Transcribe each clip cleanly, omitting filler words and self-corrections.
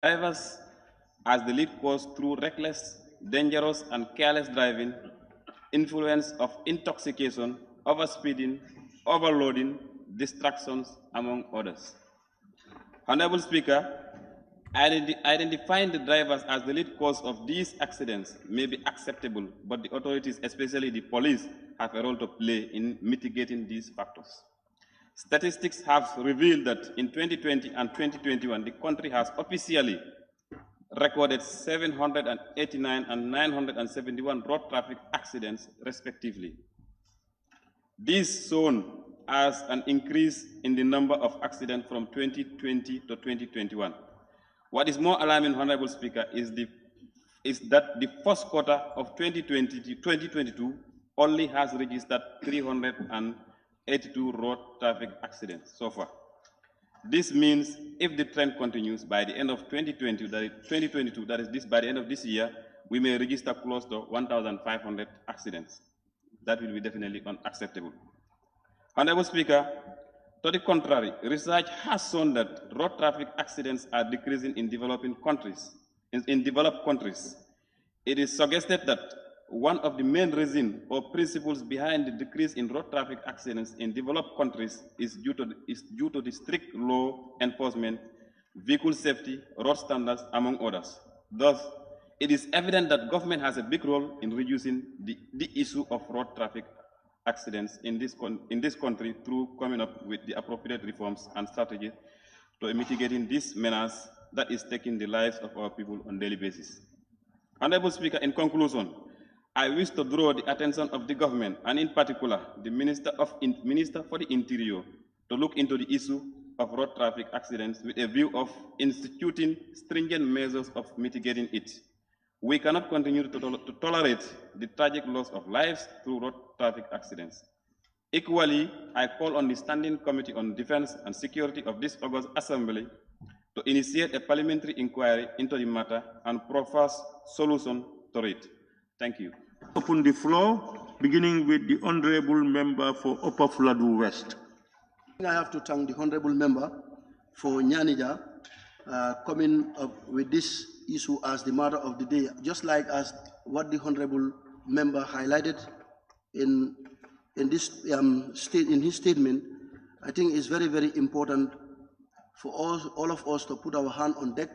Drivers as the lead cause through reckless, dangerous, and careless driving, influence of intoxication, overspeeding, overloading, distractions, among others. Honorable Speaker, identifying the drivers as the lead cause of these accidents may be acceptable, but the authorities, especially the police, have a role to play in mitigating these factors. Statistics have revealed that in 2020 and 2021, the country has officially recorded 789 and 971 road traffic accidents, respectively. This shown as an increase in the number of accidents from 2020 to 2021. What is more alarming, Honorable Speaker, is that the first quarter of 2022 only has registered 382 road traffic accidents so far. This means if the trend continues by the end of 2022, that is by the end of this year, we may register close to 1,500 accidents. That will be definitely unacceptable. Honorable Speaker, to the contrary, research has shown that road traffic accidents are decreasing in developing countries. In developed countries, it is suggested that one of the main reasons or principles behind the decrease in road traffic accidents in developed countries is due to the strict law enforcement, vehicle safety, road standards, among others. Thus, it is evident that government has a big role in reducing the issue of road traffic accidents in this country through coming up with the appropriate reforms and strategies to mitigating this menace that is taking the lives of our people on a daily basis. Honorable Speaker, in conclusion, I wish to draw the attention of the government, and in particular, the Minister for the Interior, to look into the issue of road traffic accidents with a view of instituting stringent measures of mitigating it. We cannot continue to tolerate the tragic loss of lives through road traffic accidents. Equally, I call on the Standing Committee on Defense and Security of this August Assembly to initiate a parliamentary inquiry into the matter and propose solution to it. Thank you. Open the floor, beginning with the Honorable Member for Upper Fuladu West. I have to thank the Honorable Member for Nyanija coming up with this issue as the matter of the day, just like as what the Honorable Member highlighted in his statement. I think it's very, very important for all of us to put our hand on deck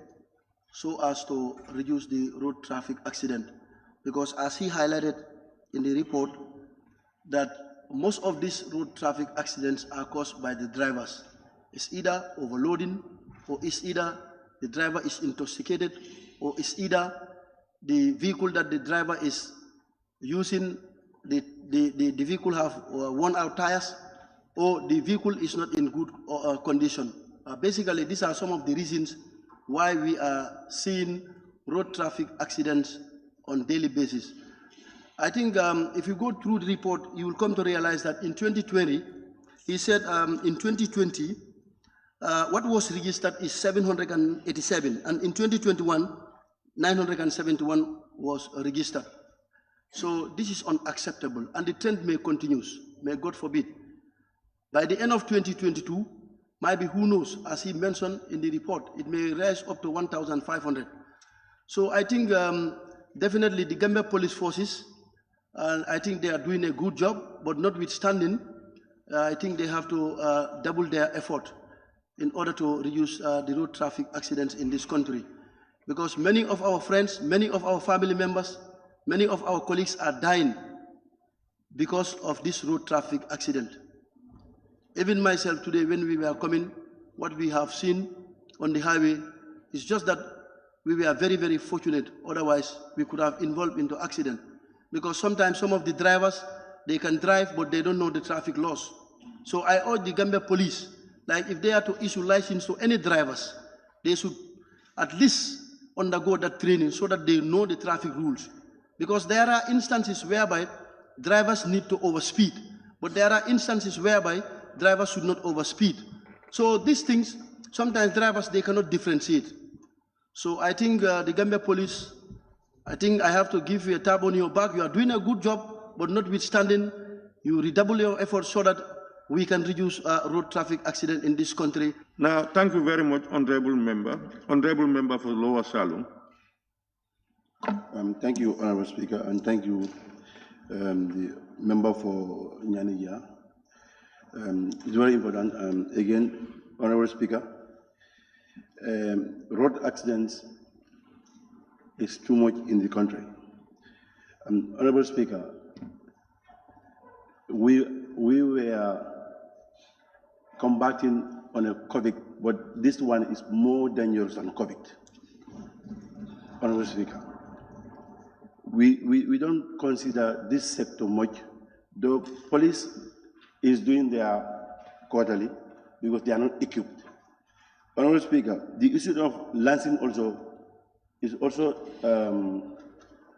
so as to reduce the road traffic accident. Because as he highlighted in the report, that most of these road traffic accidents are caused by the drivers. It's either overloading, or it's either the driver is intoxicated, or it's either the vehicle that the driver is using, the vehicle have worn out tires, or the vehicle is not in good condition. Basically, these are some of the reasons why we are seeing road traffic accidents on a daily basis. I think if you go through the report, you will come to realize that in 2020, he said in 2020, what was registered is 787, and in 2021, 971 was registered. So this is unacceptable, and the trend may continue, may God forbid. By the end of 2022, maybe who knows, as he mentioned in the report, it may rise up to 1,500. So I think definitely the Gambia police forces, I think they are doing a good job, but notwithstanding, I think they have to double their effort in order to reduce the road traffic accidents in this country. Because many of our friends, many of our family members, many of our colleagues are dying because of this road traffic accident. Even myself today, when we were coming, what we have seen on the highway is just that we were very, very fortunate. Otherwise, we could have involved into accident. Because sometimes some of the drivers, they can drive, but they don't know the traffic laws. So I urge the Gambia police, like if they are to issue license to any drivers, they should at least undergo that training so that they know the traffic rules. Because there are instances whereby drivers need to overspeed, but there are instances whereby drivers should not overspeed. So these things, sometimes drivers, they cannot differentiate. So I think the Gambia police, I think I have to give you a tap on your back. You are doing a good job, but notwithstanding, you redouble your efforts so that we can reduce road traffic accident in this country. Now, thank you very much, Honorable Member. Honorable Member for Lower Salum. Thank you, Honorable Speaker, and thank you, the member for Nyanija. It's very important. Again, Honorable Speaker, road accidents is too much in the country. Honorable Speaker, we were combating on a COVID, but this one is more dangerous than COVID. Honorable Speaker, we don't consider this sector much. The police is doing their quarterly because they are not equipped. Honorable Speaker, the issue of lancing also is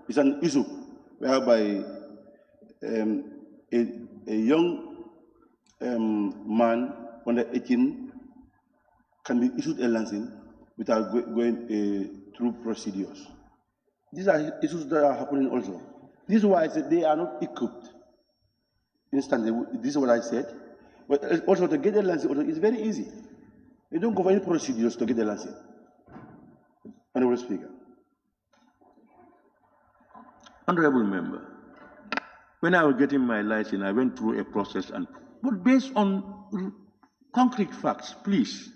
is an issue whereby a young man under 18 can be issued a lancing without going through procedures. These are issues that are happening also. This is why I said they are not equipped. Instantly, this is what I said. But also to get a lancing also is very easy. You don't go for any procedures to get a lancing. Honorable Speaker. Honorable Member, when I was getting my license, I went through a process, but based on concrete facts, please,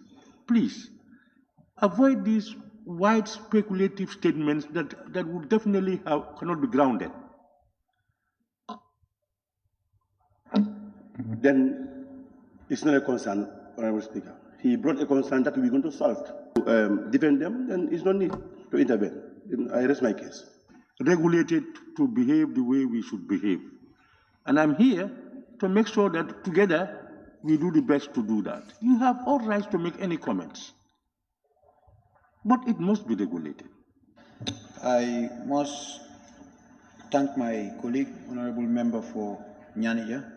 avoid these wide speculative statements that would definitely cannot be grounded. Then it's not a concern, Honorable Speaker. He brought a concern that we're going to solve. To defend them, then it's no need to intervene. Then I rest my case. Regulated to behave the way we should behave. And I'm here to make sure that together we do the best to do that. You have all rights to make any comments, but it must be regulated. I must thank my colleague, Honorable Member for Nyanija,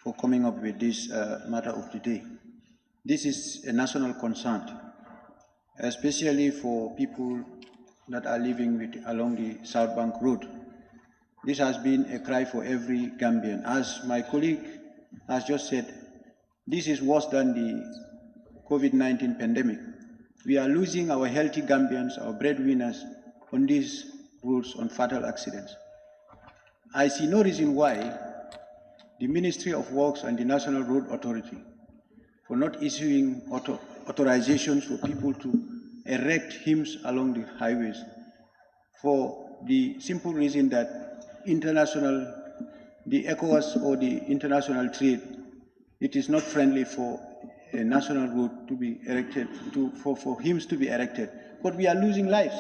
for coming up with this matter of the day. This is a national concern, especially for people that are living along the South Bank Road. This has been a cry for every Gambian. As my colleague has just said, this is worse than the COVID-19 pandemic. We are losing our healthy Gambians, our breadwinners, on these roads, on fatal accidents. I see no reason why the Ministry of Works and the National Road Authority for not issuing authorizations for people to erect hymns along the highways, for the simple reason that the ECOWAS or the international trade, it is not friendly for a national road to be erected, for hymns to be erected. But we are losing lives.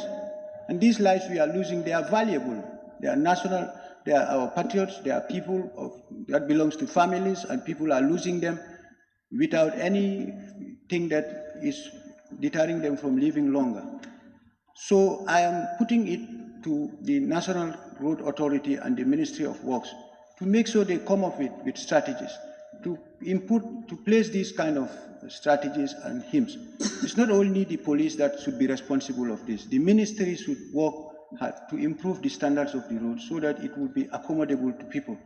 And these lives we are losing, they are valuable. They are national, they are our patriots, they are people that belongs to families, and people are losing them without anything that is deterring them from living longer. So I am putting it to the National Road Authority and the Ministry of Works to make sure they come up with strategies, to place these kind of strategies and hymns. It's not only the police that should be responsible of this. The ministry should work hard to improve the standards of the road so that it will be accommodable to people.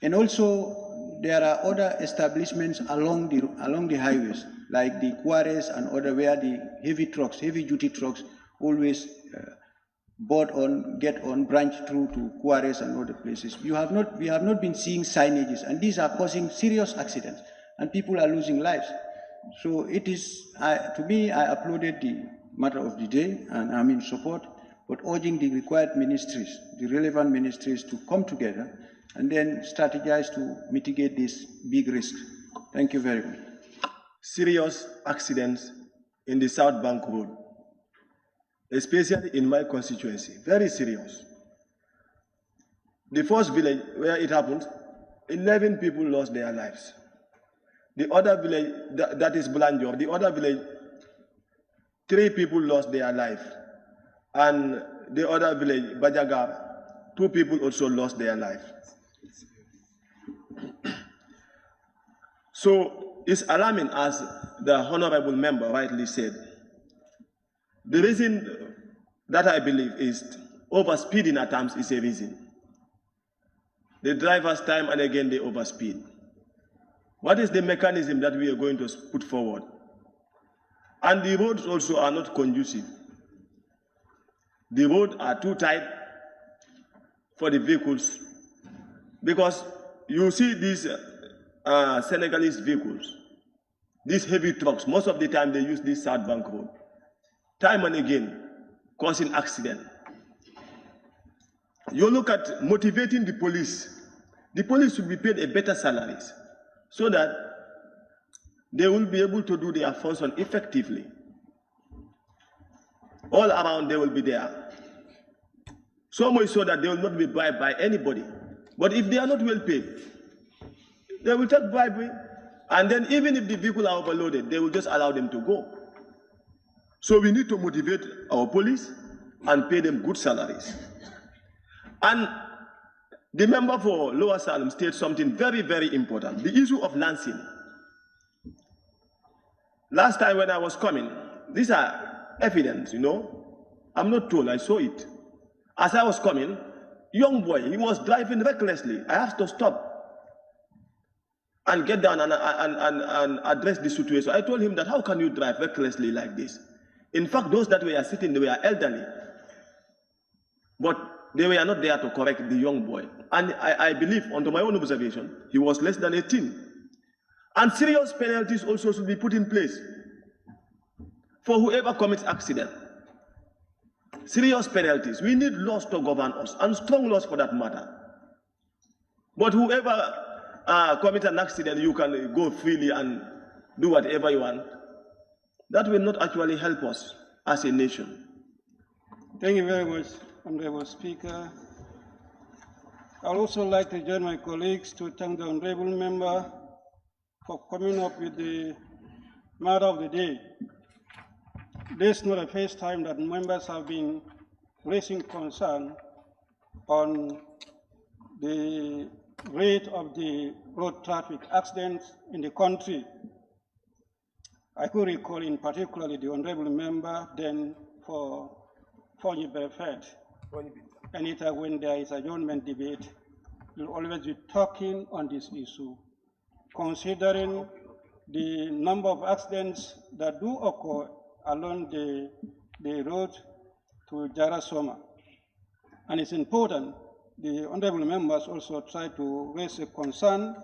And also, there are other establishments along the highways, like the quarries and other, where the heavy duty trucks always get on, branch through to quarries and other places. We have not been seeing signages, and these are causing serious accidents, and people are losing lives. So it is, to me, I applauded the matter of the day, and I'm in support, but urging the required ministries, the relevant ministries, to come together and then strategize to mitigate this big risk. Thank you very much. Serious accidents in the South Bank Road, especially in my constituency, very serious. The first village where it happened, 11 people lost their lives. The other village, that is Bulanjor, the other village, 3 people lost their life. And the other village, Bajaga, 2 people also lost their life. So it's alarming, as the honorable member rightly said. The reason that I believe is overspeeding at times is a reason. The drivers time and again they overspeed. What is the mechanism that we are going to put forward? And the roads also are not conducive. The roads are too tight for the vehicles, because you see these Senegalese vehicles, these heavy trucks, most of the time they use this South Bank Road, time and again, causing accident. You look at motivating the police should be paid a better salaries so that they will be able to do their function effectively. All around they will be there. So much so that they will not be bribed by anybody. But if they are not well paid, they will take bribery. And then even if the vehicle are overloaded, they will just allow them to go. So we need to motivate our police and pay them good salaries. And the member for Lower Salem stated something very, very important, the issue of lancing. Last time when I was coming, these are evidence, you know. I'm not told, I saw it. As I was coming, young boy, he was driving recklessly. I have to stop and get down and address the situation. I told him that, how can you drive recklessly like this? In fact, those that were sitting, they were elderly. But they were not there to correct the young boy. And I believe, under my own observation, he was less than 18. And serious penalties also should be put in place for whoever commits accident. Serious penalties. We need laws to govern us, and strong laws for that matter. But whoever commits an accident, you can go freely and do whatever you want. That will not actually help us as a nation. Thank you very much, Honorable Speaker. I'd also like to join my colleagues to thank the Honorable Member for coming up with the matter of the day. This is not the first time that members have been raising concern on the rate of the road traffic accidents in the country. I could recall in particularly the Honorable Member then for Fonyi Belfed. Anytime when there is a government debate, you'll always be talking on this issue, considering the number of accidents that do occur along the road to Jarasoma. And it's important, the honorable members also try to raise a concern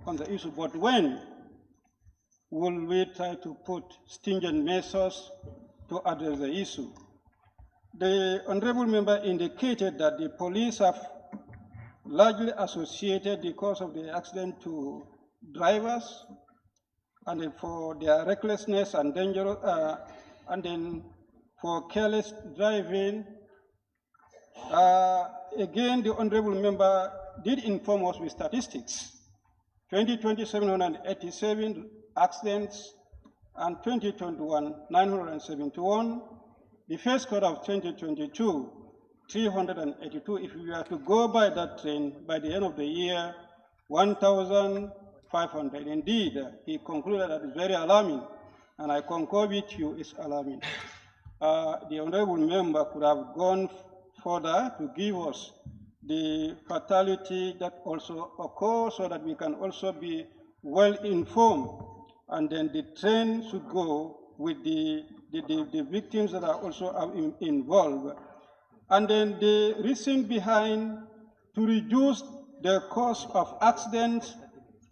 on the issue, but when will we try to put stringent measures to address the issue? The honorable member indicated that the police have largely associated the cause of the accident to drivers, and for their recklessness and dangerous, and then for careless driving. Again, the honorable member did inform us with statistics. 2020, 787 accidents, and 2021, 971. The first quarter of 2022, 382. If we are to go by that trend, by the end of the year, 1,500. Indeed, he concluded that it's very alarming, and I concur with you, it's alarming. The honorable member could have gone further to give us the fatality that also occurs so that we can also be well informed, and then the trend should go with the victims that are also involved. And then the reason behind to reduce the cost of accidents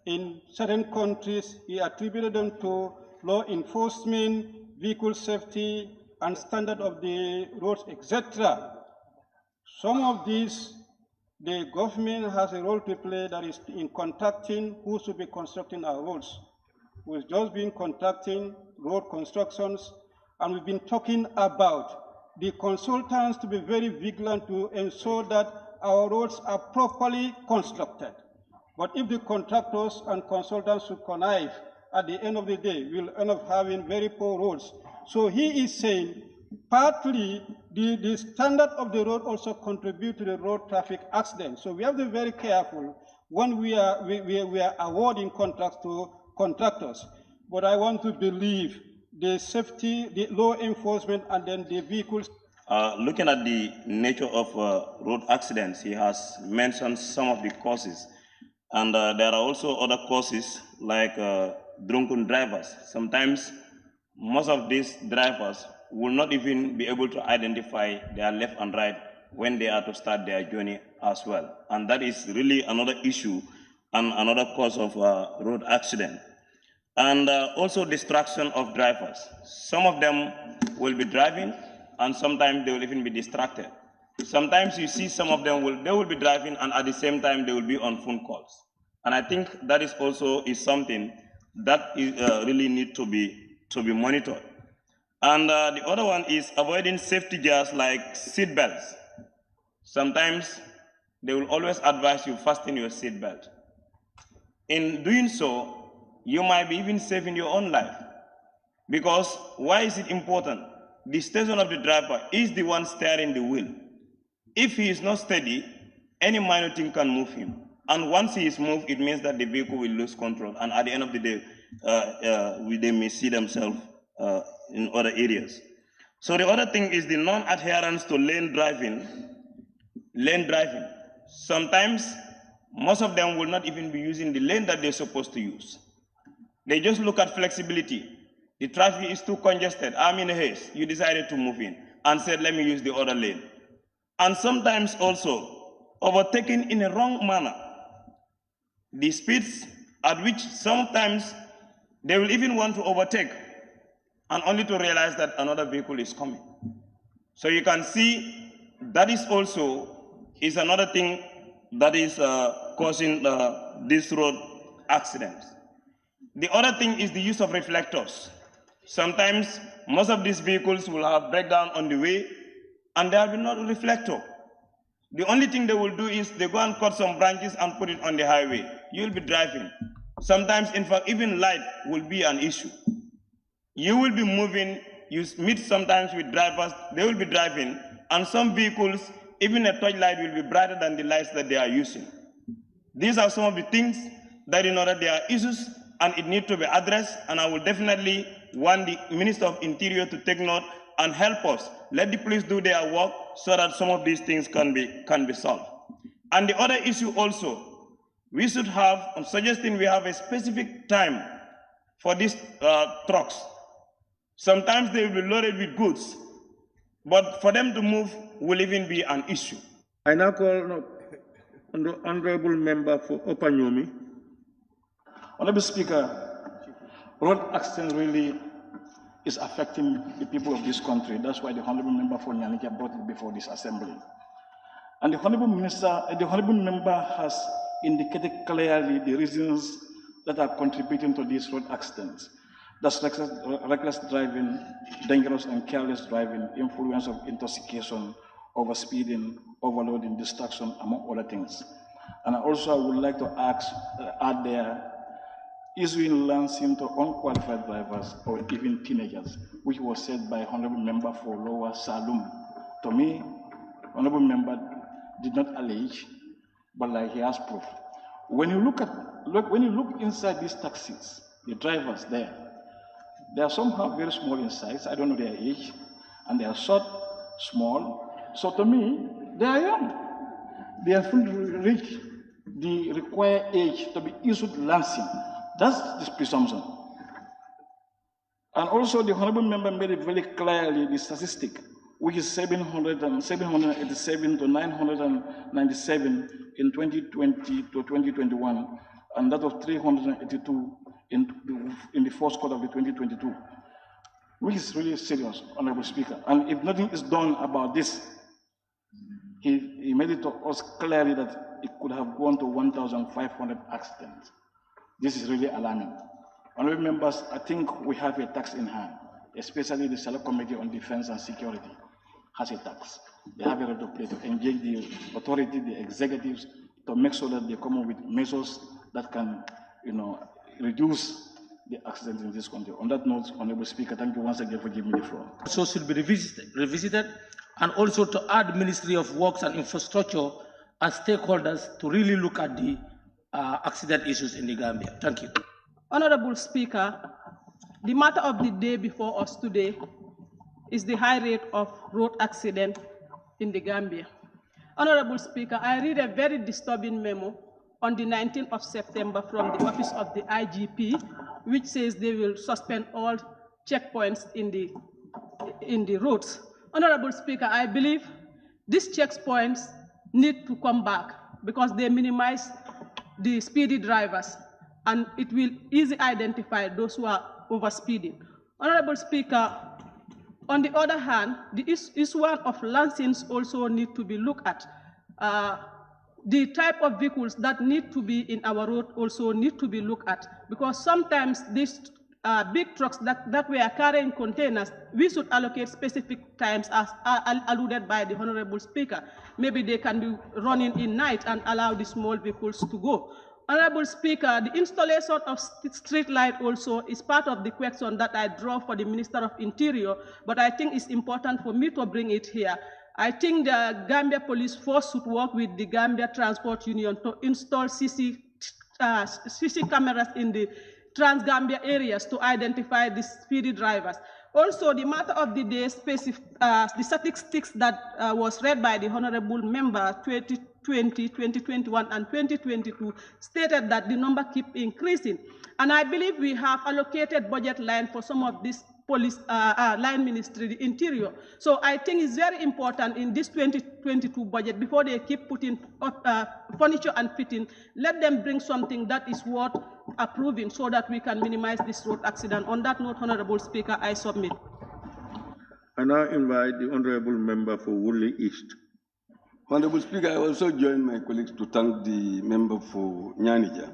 in certain countries, he attributed them to law enforcement, vehicle safety, and standard of the roads, etc. Some of these, the government has a role to play, that is in contracting who should be constructing our roads. We've just been contracting road constructions, and we've been talking about the consultants to be very vigilant to ensure that our roads are properly constructed. But if the contractors and consultants should connive, at the end of the day, we'll end up having very poor roads. So he is saying, partly, the standard of the road also contribute to the road traffic accidents. So we have to be very careful when we are awarding contracts to contractors. But I want to believe the safety, the law enforcement, and then the vehicles. Looking at the nature of road accidents, he has mentioned some of the causes. And there are also other causes like drunken drivers. Sometimes most of these drivers will not even be able to identify their left and right when they are to start their journey as well. And that is really another issue and another cause of road accident. And also distraction of drivers. Some of them will be driving and sometimes they will even be distracted. Sometimes you see some of them will be driving and at the same time they will be on phone calls. And I think that is also something that really need to be monitored. And the other one is avoiding safety gears like seat belts. Sometimes they will always advise you fasten your seat belt. In doing so, you might be even saving your own life. Because why is it important? The station of the driver is the one steering the wheel. If he is not steady, any minor thing can move him. And once he is moved, it means that the vehicle will lose control. And at the end of the day, they may see themselves in other areas. So the other thing is the non-adherence to lane driving. Sometimes, most of them will not even be using the lane that they're supposed to use. They just look at flexibility. The traffic is too congested. I'm in a haste. You decided to move in and said, let me use the other lane. And sometimes also overtaking in a wrong manner. The speeds at which sometimes they will even want to overtake and only to realize that another vehicle is coming. So you can see that is another thing that is causing these road accidents. The other thing is the use of reflectors. Sometimes most of these vehicles will have breakdown on the way and there will be no reflector. The only thing they will do is they go and cut some branches and put it on the highway. You'll be driving. Sometimes, in fact, even light will be an issue. You will be moving, you meet sometimes with drivers, they will be driving, and some vehicles, even a torch light will be brighter than the lights that they are using. These are some of the things that there are issues and it needs to be addressed, and I will definitely want the Minister of Interior to take note and help us. Let the police do their work so that some of these things can be solved. And the other issue also, we should have, I'm suggesting we have a specific time for these trucks. Sometimes they will be loaded with goods, but for them to move will even be an issue. I now call on the Honorable Member for Opanyomi. Honorable Speaker, road accident really is affecting the people of this country. That's why the Honorable Member for Nyanija brought it before this Assembly. And the Honorable Member has indicated clearly the reasons that are contributing to these road accidents. That's reckless driving, dangerous and careless driving, influence of intoxication, overspeeding, overloading, distraction, among other things. And also I would like to add there, issuing license to unqualified drivers or even teenagers, which was said by Honorable Member for Lower Salum. To me, Honorable Member did not allege, but like he has proof. When you look inside these taxis, the drivers there, they are somehow very small in size. I don't know their age, and they are short, small. So to me, they are young. They have fully reached the required age to be issued license. That's the presumption. And also the Honorable Member made it very clearly the statistic, which is 787 to 997 in 2020 to 2021, and that was 382 in the first quarter of the 2022, which is really serious, Honorable Speaker. And if nothing is done about this, he made it to us clearly that it could have gone to 1,500 accidents. This is really alarming. Honorable members, I think we have a task in hand, especially the Select Committee on Defense and Security has a task. They have a role to play to engage the authority, the executives, to make sure that they come up with measures that can, reduce the accidents in this country. On that note, Honorable Speaker, thank you once again for giving me the floor. So should be revisited, and also to add Ministry of Works and Infrastructure as stakeholders to really look at the accident issues in the Gambia. Thank you. Honorable Speaker, the matter of the day before us today is the high rate of road accident in the Gambia. Honorable Speaker, I read a very disturbing memo on the 19th of September from the office of the IGP, which says they will suspend all checkpoints in the roads. Honorable Speaker, I believe these checkpoints need to come back because they minimize the speedy drivers and it will easily identify those who are overspeeding. Honorable Speaker, on the other hand, the issue of license also need to be looked at. The type of vehicles that need to be in our road also need to be looked at because sometimes these big trucks that we are carrying containers, we should allocate specific times as alluded by the Honorable Speaker. Maybe they can be running in night and allow the small vehicles to go. Honorable Speaker, the installation of street light also is part of the question that I draw for the Minister of Interior, but I think it's important for me to bring it here. I think the Gambia Police Force should work with the Gambia Transport Union to install CC cameras in the Trans-Gambia areas to identify the speedy drivers. Also, the matter of the day, the statistics that was read by the Honorable Member 2020, 2021, and 2022 stated that the number keep increasing. And I believe we have allocated budget line for some of these police line ministry, the interior. So I think it's very important in this 2022 budget, before they keep putting up, furniture and fitting, let them bring something that is worth approving so that we can minimize this road accident. On that note, Honorable Speaker, I submit. I now invite the Honorable Member for Woodley East. Honorable Speaker, I also join my colleagues to thank the member for Nyanija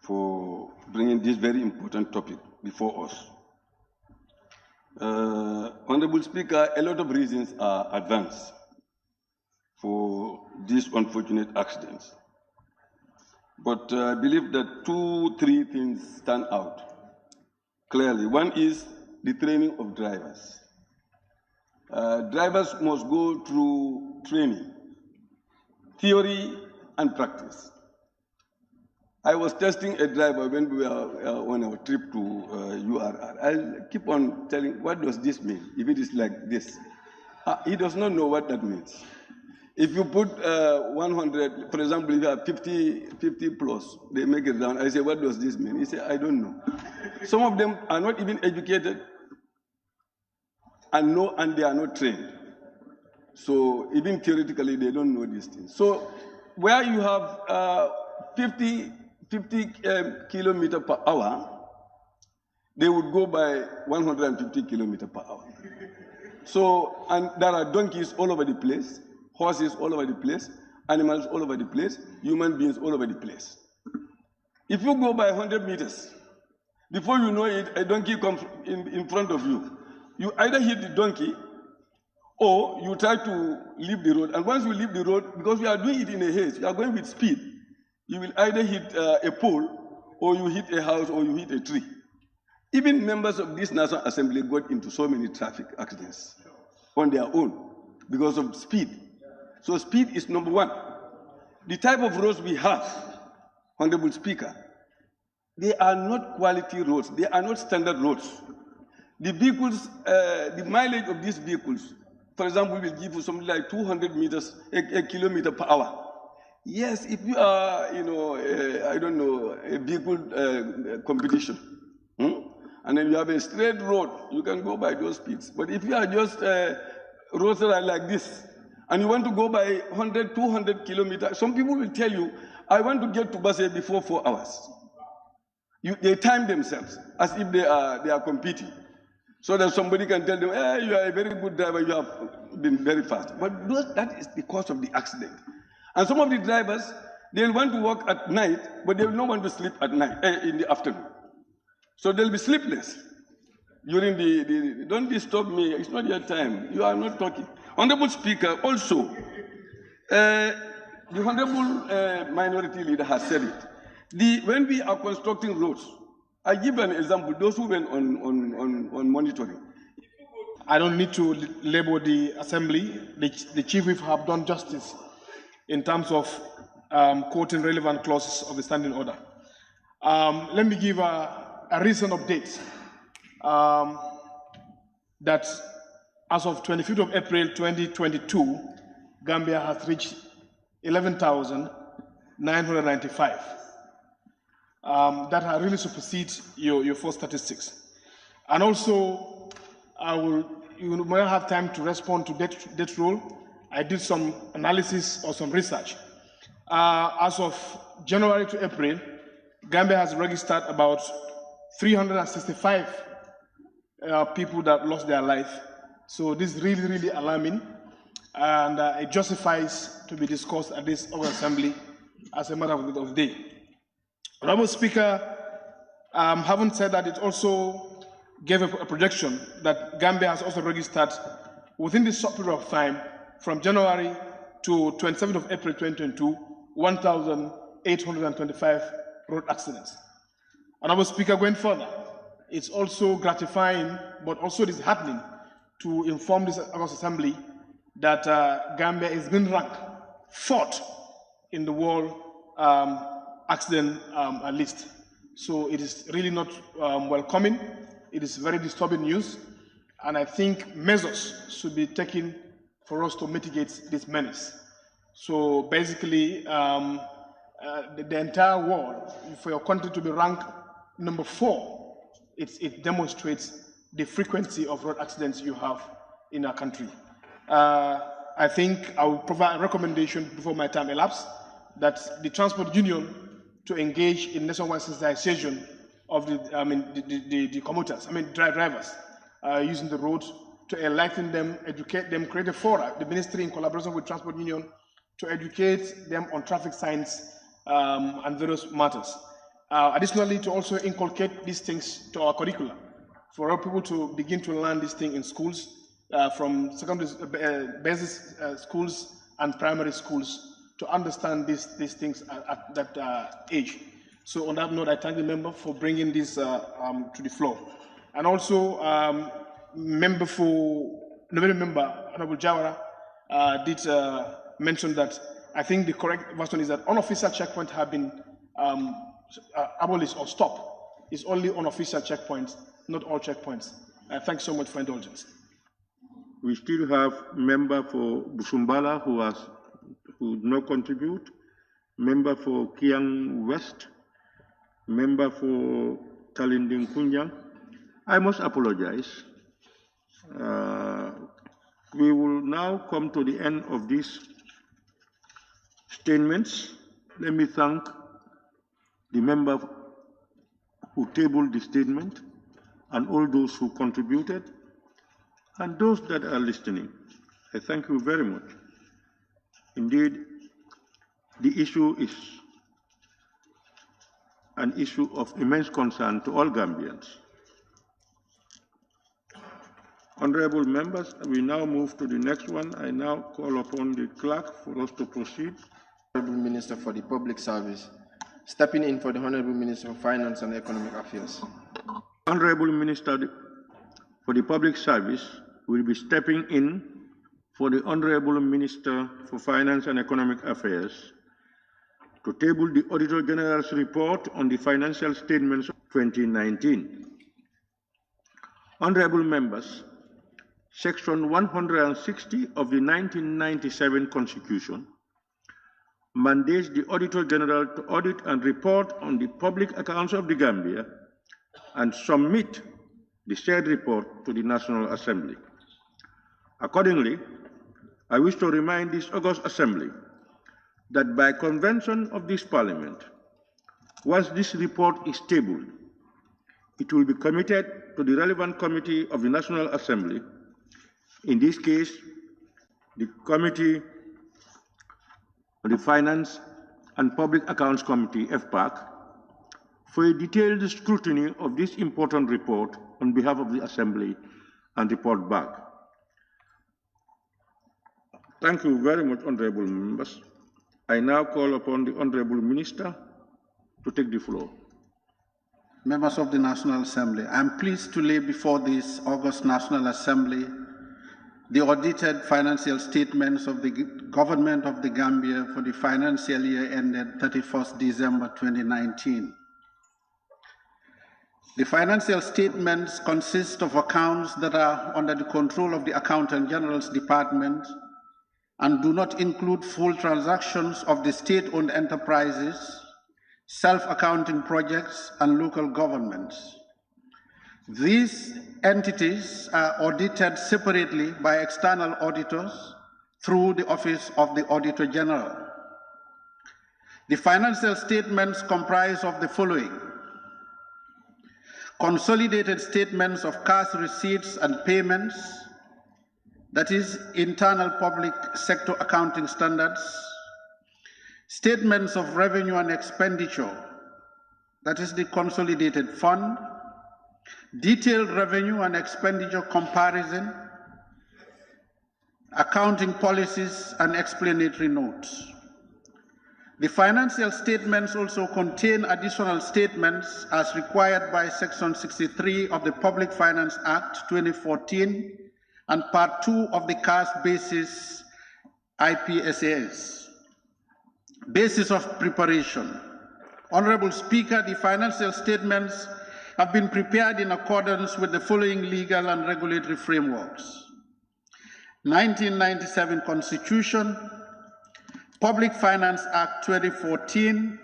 for bringing this very important topic before us. Honorable Speaker, a lot of reasons are advanced for these unfortunate accidents. But I believe that 2-3 things stand out clearly. One is the training of drivers. Drivers must go through training, theory and practice. I was testing a driver when we were on our trip to URR. I'll keep on telling, what does this mean if it is like this? He does not know what that means. If you put 100, for example, if you have 50 plus, they make it down. I say, what does this mean? He said, I don't know. Some of them are not even educated and they are not trained. So even theoretically, they don't know these things. So where you have 50 kilometers per hour, they would go by 150 kilometers per hour. So, and there are donkeys all over the place, horses all over the place, animals all over the place, human beings all over the place. If you go by 100 meters, before you know it, a donkey comes in front of you. You either hit the donkey or you try to leave the road. And once you leave the road, because you are doing it in a haste, you are going with speed, you will either hit a pole or you hit a house or you hit a tree. Even members of this National Assembly got into so many traffic accidents on their own because of speed. So speed is number one. The type of roads we have, Honorable Speaker, they are not quality roads. They are not standard roads. The vehicles, the mileage of these vehicles, for example, will give you something like 200 meters, a kilometer per hour. Yes, if you are, I don't know, a vehicle competition, and then you have a straight road, you can go by those speeds. But if you are just roads that are like this, and you want to go by 100, 200 kilometers, some people will tell you, I want to get to Basel before 4 hours. They time themselves as if they are competing. So that somebody can tell them, hey, you are a very good driver, you have been very fast. But that is the cause of the accident. And some of the drivers, they'll want to work at night, but they will not want to sleep at night, in the afternoon. So they'll be sleepless during don't disturb me, it's not your time, you are not talking. Honorable Speaker, also, the Honorable Minority Leader has said it. When we are constructing roads, I give an example, those who went on monitoring. I don't need to label the assembly. The Chief Whip have done justice in terms of quoting relevant clauses of the standing order. Let me give a recent update that as of 25th of April 2022, Gambia has reached 995. That really supersedes your first statistics. And also, you might have time to respond to death roll. I did some analysis or some research. As of January to April, Gambia has registered about 365 people that lost their life. So this is really, really alarming, and it justifies to be discussed at this August Assembly as a matter of the day. Honorable Speaker, having said that, it also gave a projection that Gambia has also registered within this short period of time from January to 27th of April 2022, 1,825 road accidents. Honorable Speaker, going further, it's also gratifying, but also disheartening to inform this August Assembly that Gambia is being ranked 4th in the world accident list. So it is really not welcoming. It is very disturbing news, and I think measures should be taken for us to mitigate this menace. So basically, the entire world, for your country to be ranked number 4, it demonstrates the frequency of road accidents you have in our country. I think I will provide a recommendation before my time elapses that the Transport Union to engage in nationwide sensitization of the commuters, drivers using the road, to enlighten them, educate them, create a forum, the ministry in collaboration with Transport Union, to educate them on traffic signs and various matters. Additionally, to also inculcate these things to our curricula, for our people to begin to learn these things in schools, from secondary basic schools and primary schools, to understand these things at that age. So on that note, I thank the member for bringing this to the floor. And also, Honorable Jawara did mention that I think the correct version is that unofficial checkpoints have been abolished or stopped. It's only unofficial checkpoints, not all checkpoints. Thanks so much for indulgence. We still have member for Busumbala who did not contribute, member for Kiang West, member for Talinding Kunyang. I must apologize. We will now come to the end of these statements. Let me thank the member who tabled the statement and all those who contributed and those that are listening. I thank you very much. Indeed, the issue is an issue of immense concern to all Gambians. Honorable members, we now move to the next one. I now call upon the clerk for us to proceed. Honorable Minister for the Public Service, stepping in for the Honorable Minister for Finance and Economic Affairs. Honorable Minister for the Public Service will be stepping in for the Honorable Minister for Finance and Economic Affairs to table the Auditor General's report on the financial statements of 2019. Honorable members, Section 160 of the 1997 Constitution mandates the Auditor General to audit and report on the public accounts of the Gambia and submit the said report to the National Assembly. Accordingly, I wish to remind this August Assembly that by convention of this Parliament, once this report is tabled, it will be committed to the relevant committee of the National Assembly, in this case, the Committee on the Finance and Public Accounts Committee, FPAC, for a detailed scrutiny of this important report on behalf of the Assembly and report back. Thank you very much, honorable members. I now call upon the Honorable Minister to take the floor. Members of the National Assembly, I am pleased to lay before this August National Assembly the audited financial statements of the Government of the Gambia for the financial year ended 31st December 2019. The financial statements consist of accounts that are under the control of the Accountant General's Department and do not include full transactions of the state-owned enterprises, self-accounting projects, and local governments. These entities are audited separately by external auditors through the Office of the Auditor General. The financial statements comprise of the following: consolidated statements of cash receipts and payments, that is internal public sector accounting standards, statements of revenue and expenditure, that is the consolidated fund, detailed revenue and expenditure comparison, accounting policies and explanatory notes. The financial statements also contain additional statements as required by Section 63 of the Public Finance Act 2014 and Part 2 of the Cash Basis IPSAS. Basis of preparation. Honorable Speaker, the financial statements have been prepared in accordance with the following legal and regulatory frameworks: 1997 Constitution, Public Finance Act 2014,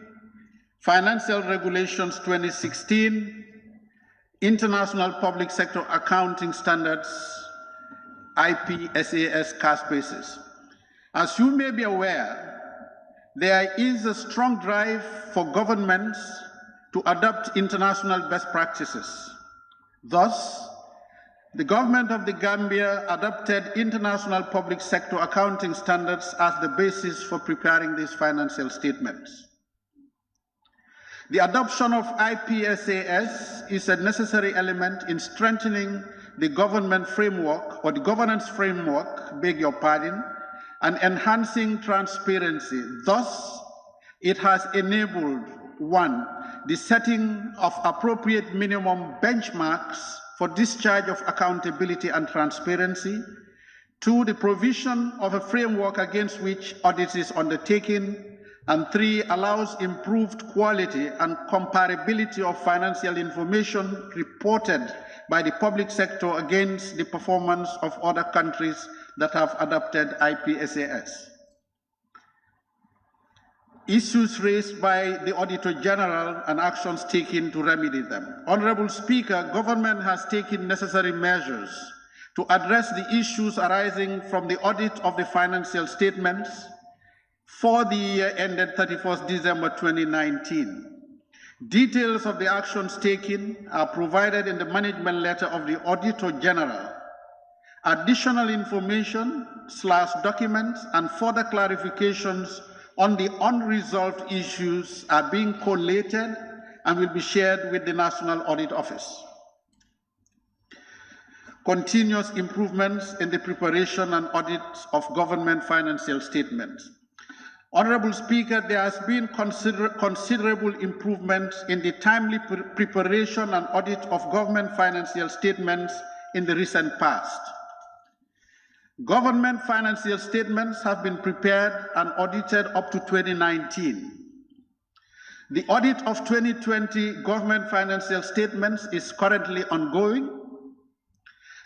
Financial Regulations 2016, International Public Sector Accounting Standards, IPSAS cash basis. As you may be aware, there is a strong drive for governments to adopt international best practices. Thus, the government of the Gambia adopted international public sector accounting standards as the basis for preparing these financial statements. The adoption of IPSAS is a necessary element in strengthening the government framework, or the governance framework, beg your pardon, and enhancing transparency. Thus, it has enabled, 1, the setting of appropriate minimum benchmarks for discharge of accountability and transparency, 2, the provision of a framework against which audit is undertaken, and 3, allows improved quality and comparability of financial information reported by the public sector against the performance of other countries that have adopted IPSAS. Issues raised by the Auditor General and actions taken to remedy them. Honorable Speaker, government has taken necessary measures to address the issues arising from the audit of the financial statements for the year ended 31st December 2019. Details of the actions taken are provided in the management letter of the Auditor General. Additional information / documents and further clarifications on the unresolved issues are being collated and will be shared with the National Audit Office. Continuous improvements in the preparation and audit of government financial statements. Honorable Speaker, there has been considerable improvement in the timely preparation and audit of government financial statements in the recent past. Government financial statements have been prepared and audited up to 2019. The audit of 2020 government financial statements is currently ongoing.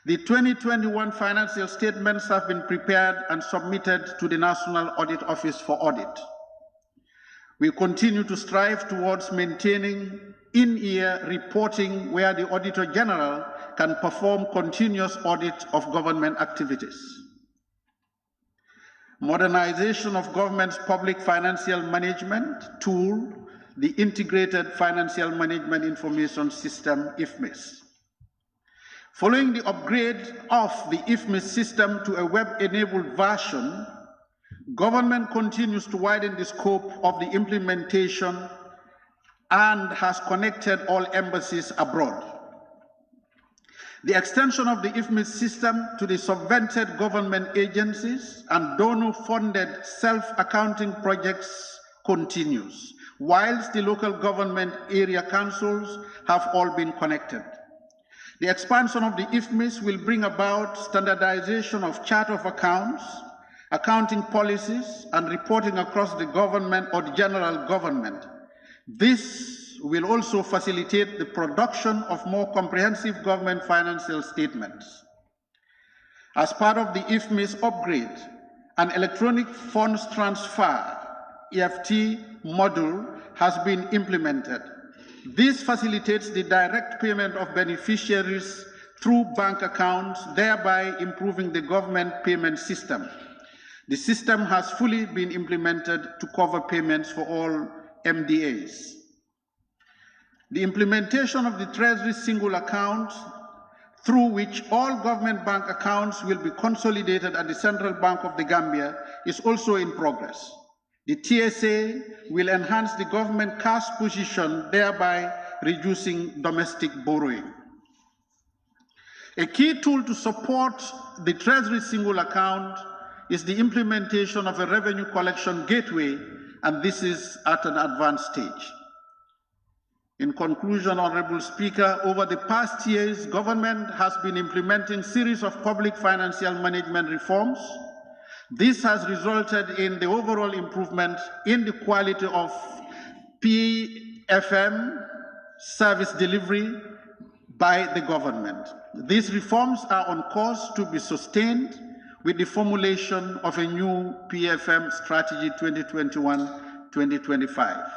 The 2021 financial statements have been prepared and submitted to the National Audit Office for audit. We continue to strive towards maintaining in-year reporting where the Auditor General can perform continuous audit of government activities. Modernization of government's public financial management tool, the Integrated Financial Management Information System, IFMIS. Following the upgrade of the IFMIS system to a web-enabled version, government continues to widen the scope of the implementation and has connected all embassies abroad. The extension of the IFMIS system to the subvented government agencies and donor-funded self-accounting projects continues, whilst the local government area councils have all been connected. The expansion of the IFMIS will bring about standardization of chart of accounts, accounting policies, and reporting across the government or the general government. This will also facilitate the production of more comprehensive government financial statements. As part of the IFMIS upgrade, An electronic funds transfer, EFT module has been implemented. This facilitates the direct payment of beneficiaries through bank accounts, thereby improving the government payment system. The system has fully been implemented to cover payments for all MDAs. The implementation of the Treasury single account, through which all government bank accounts will be consolidated at the Central Bank of the Gambia, is also in progress. The TSA will enhance the government cash position, thereby reducing domestic borrowing. A key tool to support the Treasury single account is the implementation of a revenue collection gateway, and this is at an advanced stage. In conclusion, Honorable Speaker, over the past years, government has been implementing a series of public financial management reforms. This has resulted in the overall improvement in the quality of PFM service delivery by the government. These reforms are on course to be sustained with the formulation of a new PFM strategy 2021-2025.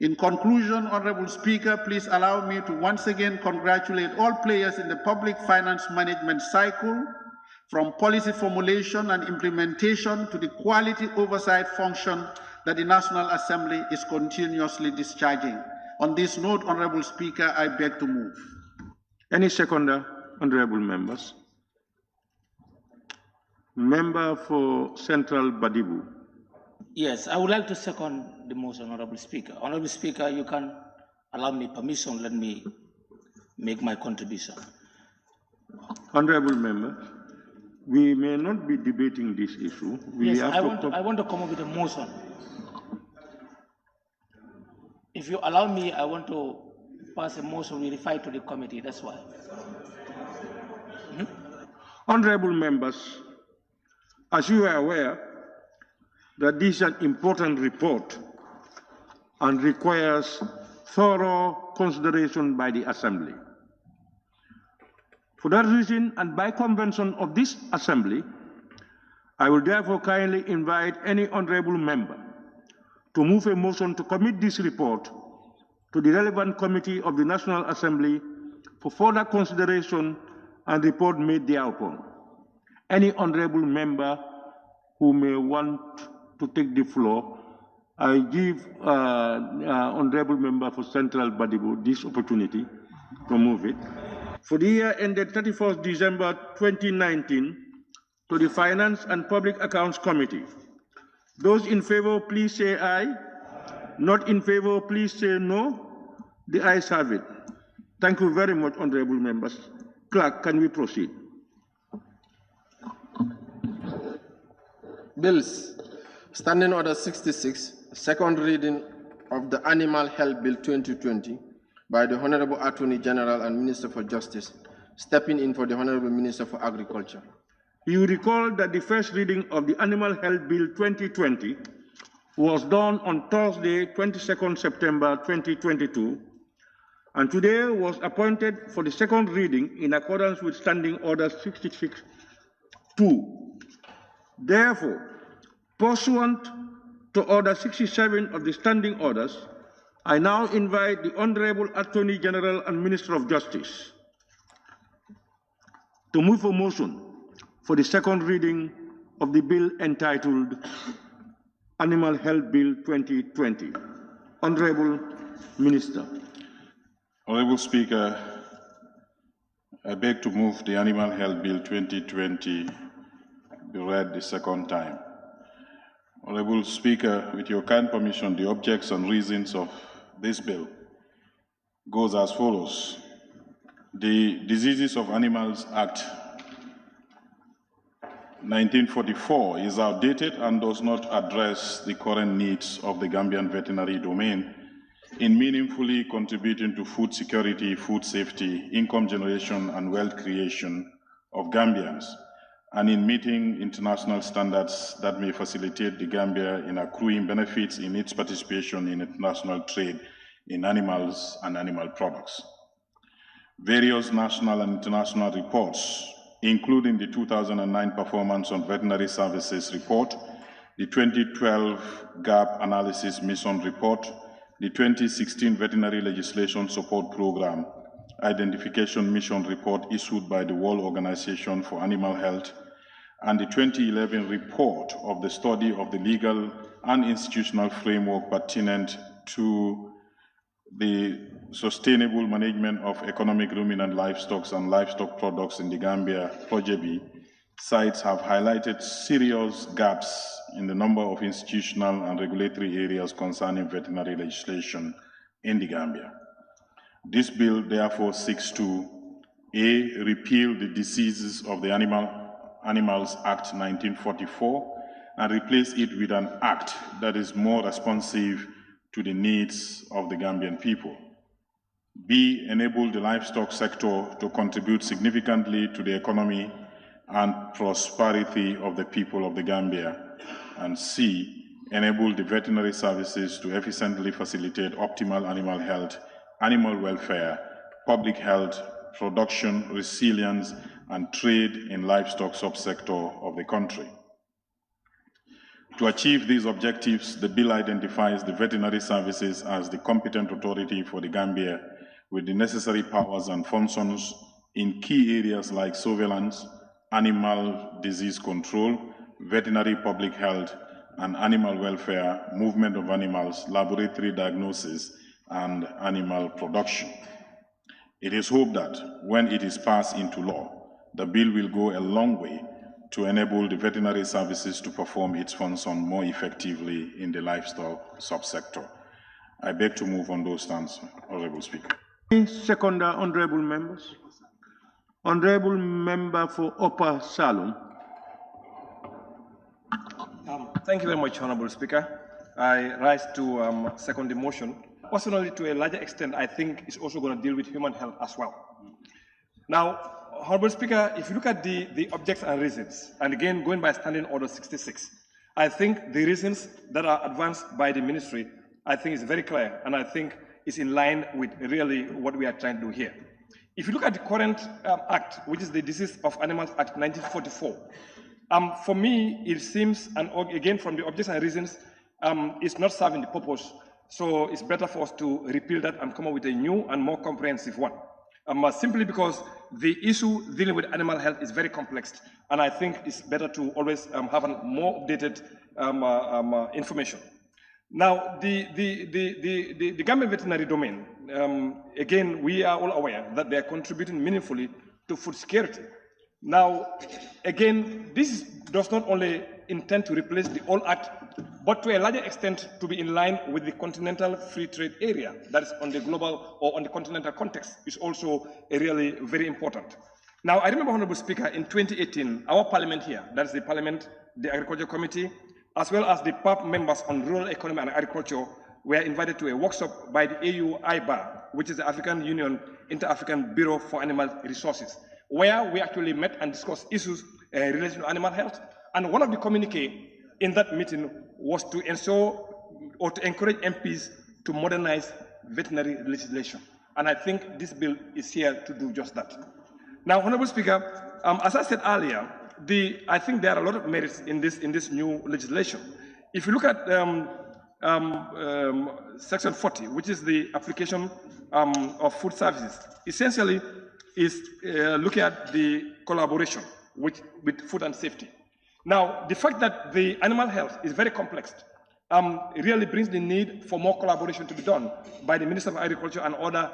In conclusion, Honorable Speaker, please allow me to once again congratulate all players in the public finance management cycle, from policy formulation and implementation to the quality oversight function that the National Assembly is continuously discharging. On this note, Honorable Speaker, I beg to move. Any seconder, honorable members? Member for Central Badibu. Yes, I would like to second the motion, Honorable Speaker. Honorable Speaker, you can allow me permission, let me make my contribution. Honorable member, we may not be debating this issue. I want to come up with a motion. If you allow me, I want to pass a motion, we refer to the committee, that's why. Honorable members, as you are aware, that this is an important report and requires thorough consideration by the Assembly. For that reason, and by convention of this Assembly, I will therefore kindly invite any honorable member to move a motion to commit this report to the relevant committee of the National Assembly for further consideration and report made thereupon. Any honorable member who may want to take the floor, I give honorable member for Central Badibu this opportunity to move it. For the year ended 31st December 2019, to the Finance and Public Accounts Committee. Those in favor, please say aye. Not in favor, please say no. The ayes have it. Thank you very much, honorable members. Clerk, can we proceed? Bills. Standing Order 66, second reading of the Animal Health Bill 2020 by the Honorable Attorney General and Minister for Justice, stepping in for the Honorable Minister for Agriculture. You recall that the first reading of the Animal Health Bill 2020 was done on Thursday, 22nd September 2022, and today was appointed for the second reading in accordance with Standing Order 66-2. Therefore, pursuant to Order 67 of the Standing Orders, I now invite the Honorable Attorney General and Minister of Justice to move a motion for the second reading of the bill entitled Animal Health Bill 2020. Honorable Minister. Honorable Speaker, I beg to move the Animal Health Bill 2020 be read the second time. Honorable Speaker, with your kind permission, the objects and reasons of this bill goes as follows. The Diseases of Animals Act 1944 is outdated and does not address the current needs of the Gambian veterinary domain in meaningfully contributing to food security, food safety, income generation, and wealth creation of Gambians, and in meeting international standards that may facilitate the Gambia in accruing benefits in its participation in international trade in animals and animal products. Various national and international reports including the 2009 Performance on Veterinary Services Report, the 2012 Gap Analysis Mission Report, the 2016 Veterinary Legislation Support Program Identification Mission Report issued by the World Organization for Animal Health, and the 2011 report of the study of the legal and institutional framework pertinent to the sustainable management of economic ruminant livestock and livestock products in the Gambia, PROGEBI, sites have highlighted serious gaps in the number of institutional and regulatory areas concerning veterinary legislation in the Gambia. This bill therefore seeks to A, repeal the Diseases of the Animals Act 1944 and replace it with an act that is more responsive to the needs of the Gambian people. B, enable the livestock sector to contribute significantly to the economy and prosperity of the people of the Gambia. And C, enable the veterinary services to efficiently facilitate optimal animal health, animal welfare, public health, production, resilience, and trade in livestock subsector of the country. To achieve these objectives, the bill identifies the veterinary services as the competent authority for the Gambia with the necessary powers and functions in key areas like surveillance, animal disease control, veterinary public health, and animal welfare, movement of animals, laboratory diagnosis, and animal production. It is hoped that when it is passed into law, the bill will go a long way to enable the veterinary services to perform its function more effectively in the livestock subsector. I beg to move on those stands, Honorable Speaker. Second, honorable members. Honorable member for Upper Salem. Thank you very much, Honorable Speaker. I rise to second the motion. Personally, to a larger extent, I think it's also going to deal with human health as well. Now, Honorable Speaker, if you look at the objects and reasons, and again, going by Standing Order 66, I think the reasons that are advanced by the ministry, I think is very clear, and I think is in line with really what we are trying to do here. If you look at the current act, which is the Disease of Animals Act 1944, for me, it seems, and again, from the objects and reasons, it's not serving the purpose, so it's better for us to repeal that and come up with a new and more comprehensive one. Simply because the issue dealing with animal health is very complex, and I think it's better to always have a more updated information. Now, the Gambian veterinary domain, again, we are all aware that they are contributing meaningfully to food security. Now, again, this does not only intend to replace the old act, but to a larger extent to be in line with the continental free trade area that is on the global or on the continental context is also really very important. Now, I remember, Honorable Speaker, in 2018, our parliament here, that is the parliament, the Agriculture Committee, as well as the PAP members on rural economy and agriculture were invited to a workshop by the AU-IBA, which is the African Union Inter-African Bureau for Animal Resources, where we actually met and discussed issues related to animal health. And one of the communiques in that meeting was to ensure or to encourage MPs to modernize veterinary legislation. And I think this bill is here to do just that. Now, Honorable Speaker, as I said earlier, I think there are a lot of merits in this new legislation. If you look at Section 40, which is the application of food services, essentially is looking at the collaboration with food and safety. Now, the fact that the animal health is very complex really brings the need for more collaboration to be done by the Minister of Agriculture and other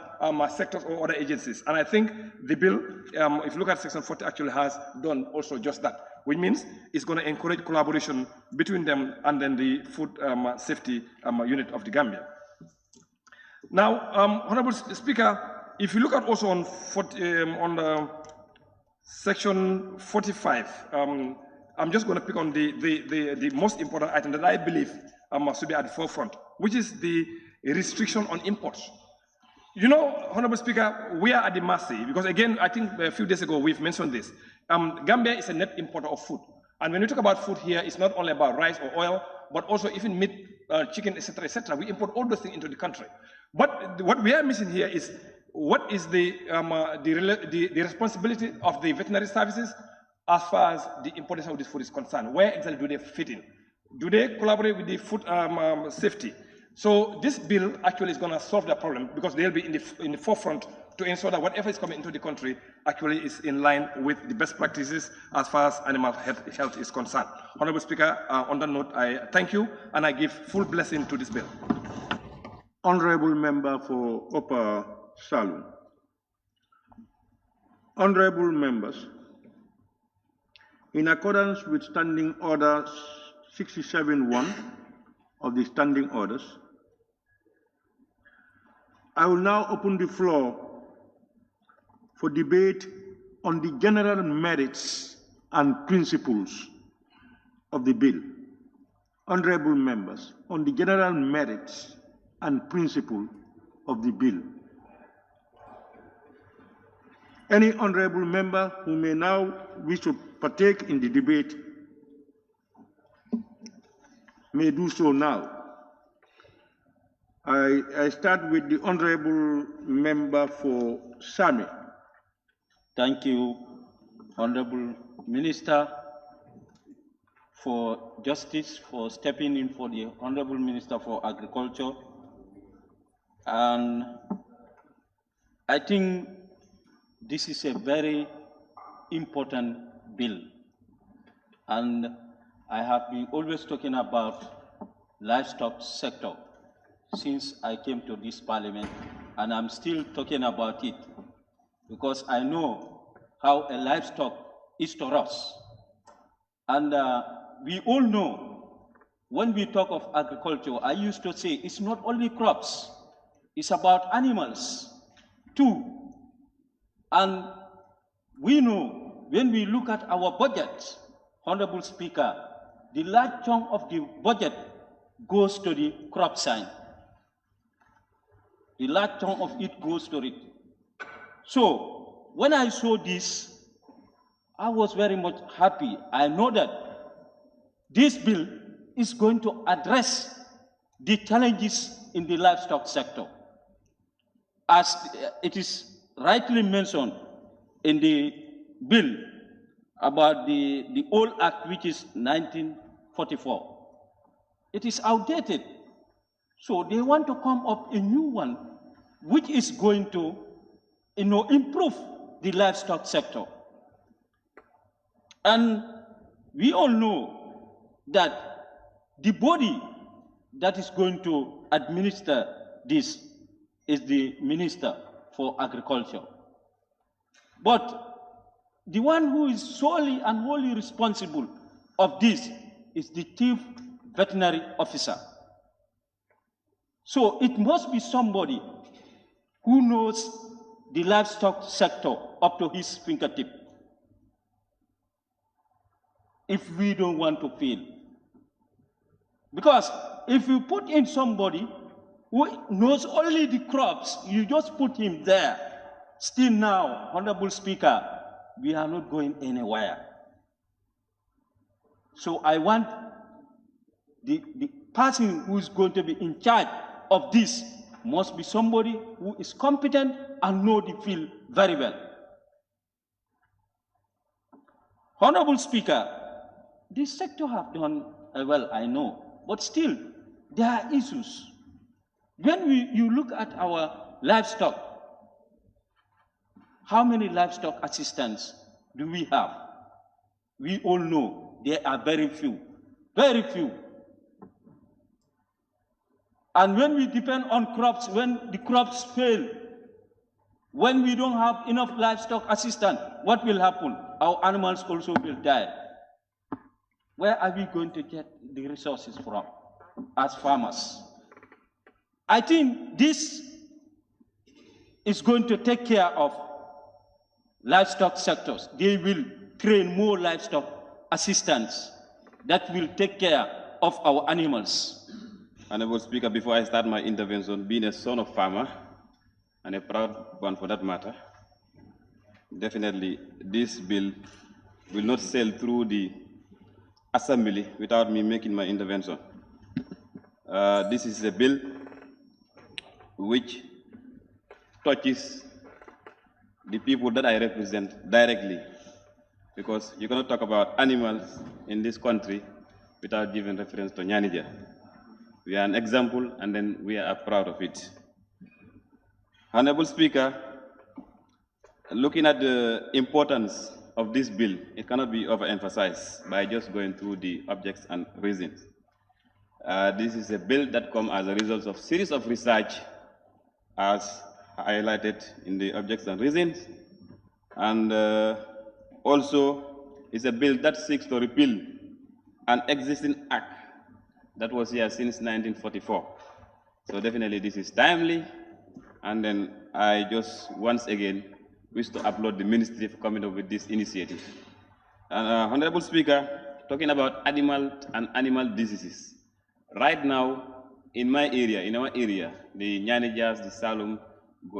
sectors or other agencies. And I think the bill, if you look at Section 40, actually has done also just that, which means it's going to encourage collaboration between them and then the food safety unit of the Gambia. Now, Honorable Speaker, if you look at also on Section 45, I'm just going to pick on the most important item that I believe should be at the forefront, which is the restriction on imports. You know, Honorable Speaker, we are at the mercy, because again, I think a few days ago we've mentioned this. Gambia is a net importer of food. And when we talk about food here, it's not only about rice or oil, but also even meat, chicken, etc., etc. We import all those things into the country. But what we are missing here is what is the responsibility of the veterinary services as far as the importance of this food is concerned? Where exactly do they fit in? Do they collaborate with the food safety? So this bill actually is going to solve that problem because they'll be in the forefront to ensure that whatever is coming into the country actually is in line with the best practices as far as animal health is concerned. Honorable Speaker, on that note, I thank you and I give full blessing to this bill. Honorable Member for Upper Salon. Honorable members, in accordance with Standing Order 67-1 of the Standing Orders, I will now open the floor for debate on the general merits and principles of the bill. Honorable members, on the general merits and principle of the bill. Any honorable member who may now wish to partake in the debate may do so now. I start with the honorable member for Sami. Thank you, Honorable Minister for Justice, for stepping in for the Honorable Minister for Agriculture. And I think this is a very important bill. And I have been always talking about livestock sector since I came to this parliament, and I'm still talking about it because I know how a livestock is to us. And we all know when we talk of agriculture, I used to say it's not only crops, it's about animals too. And we know when we look at our budget, Honorable Speaker, the large chunk of the budget goes to the crop side. The large chunk of it goes to it. So when I saw this, I was very much happy. I know that this bill is going to address the challenges in the livestock sector. As it is rightly mentioned in the bill about the old act, which is 1944. It is outdated. So they want to come up a new one, which is going to, improve the livestock sector. And we all know that the body that is going to administer this is the Minister for Agriculture. But the one who is solely and wholly responsible of this is the Chief Veterinary Officer. So it must be somebody who knows the livestock sector up to his fingertip. If we don't want to fail. Because if you put in somebody who knows only the crops, you just put him there. Still now, Honorable Speaker, we are not going anywhere. So I want the person who is going to be in charge of this must be somebody who is competent and know the field very well. Honorable Speaker, this sector have done well, I know, but still there are issues. When you look at our livestock, how many livestock assistants do we have? We all know there are very few, very few. And when we depend on crops, when the crops fail, when we don't have enough livestock assistance, what will happen? Our animals also will die. Where are we going to get the resources from as farmers? I think this is going to take care of livestock sectors. They will train more livestock assistants that will take care of our animals. Honorable Speaker, before I start my intervention, being a son of farmer, and a proud one for that matter, definitely this bill will not sail through the assembly without me making my intervention. This is a bill which touches the people that I represent directly, because you cannot talk about animals in this country without giving reference to Nyanija. We are an example, and then we are proud of it. Honorable Speaker, looking at the importance of this bill, it cannot be overemphasized by just going through the objects and reasons. This is a bill that comes as a result of series of research as highlighted in the objects and reasons, and also is a bill that seeks to repeal an existing act that was here since 1944. So definitely this is timely, and then I just once again wish to applaud the ministry for coming up with this initiative. And Honorable Speaker, talking about animal diseases, right now in my area, in our area, the Nyanijas, the Salum,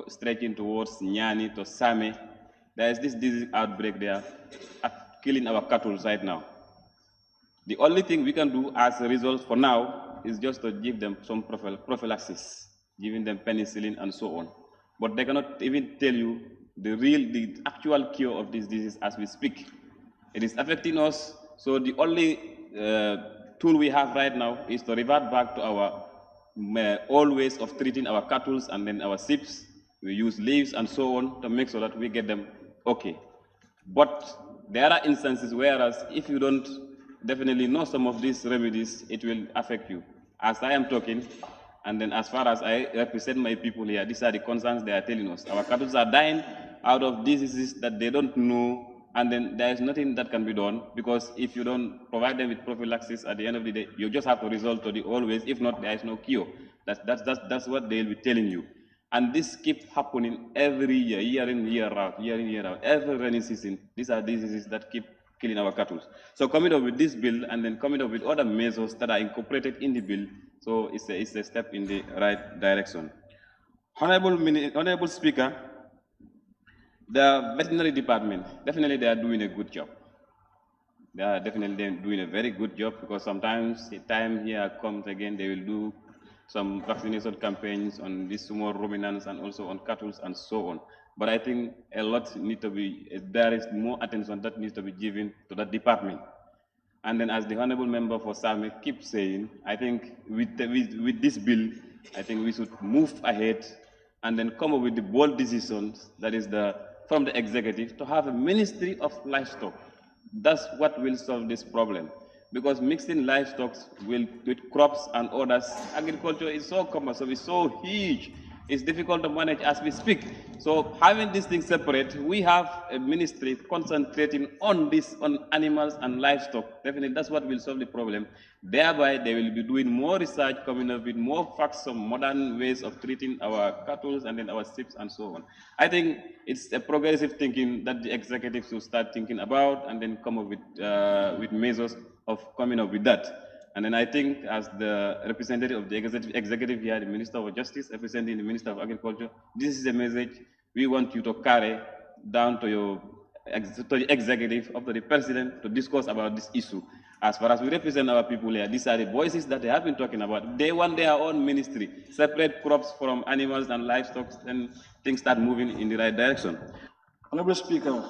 stretching towards Nyani to Same, there is this disease outbreak there killing our cattle right now. The only thing we can do as a result for now is just to give them some prophylaxis, giving them penicillin and so on. But they cannot even tell you the actual cure of this disease as we speak. It is affecting us, so the only tool we have right now is to revert back to our old ways of treating our cattle and then our sheep. We use leaves and so on to make sure that we get them okay. But there are instances whereas if you don't definitely know some of these remedies, it will affect you. As I am talking, and then as far as I represent my people here, these are the concerns they are telling us. Our cattle are dying out of diseases that they don't know, and then there is nothing that can be done, because if you don't provide them with prophylaxis at the end of the day, you just have to resort to the old ways. If not, there is no cure. That's what they'll be telling you. And this keeps happening every year, year in, year out, every rainy season. These are diseases that keep killing our cattle. So coming up with this bill and then coming up with other measures that are incorporated in the bill, so it's a step in the right direction. Honorable Speaker, the veterinary department, definitely they are doing a good job. They are definitely doing a very good job, because sometimes the time here comes again, they will do some vaccination campaigns on these small ruminants and also on cattle and so on. But I think a lot needs to be, there is more attention that needs to be given to that department. And then as the Honorable Member for Same keeps saying, I think with this bill, I think we should move ahead and then come up with the bold decisions, that is from the executive, to have a Ministry of Livestock. That's what will solve this problem. Because mixing livestock with crops and others, agriculture is so cumbersome, it's so huge, it's difficult to manage as we speak. So having these things separate, we have a ministry concentrating on this, on animals and livestock. Definitely that's what will solve the problem. Thereby they will be doing more research, coming up with more facts, some modern ways of treating our cattle and then our sheep and so on. I think it's a progressive thinking that the executive should start thinking about and then come up with measures of coming up with that. And then I think as the representative of the executive here, the Minister of Justice, representing the Minister of Agriculture, this is a message we want you to carry down to the executive, up to the President, to discuss about this issue. As far as we represent our people here, these are the voices that they have been talking about. They want their own ministry, separate crops from animals and livestock, and things start moving in the right direction. Honorable Speaker,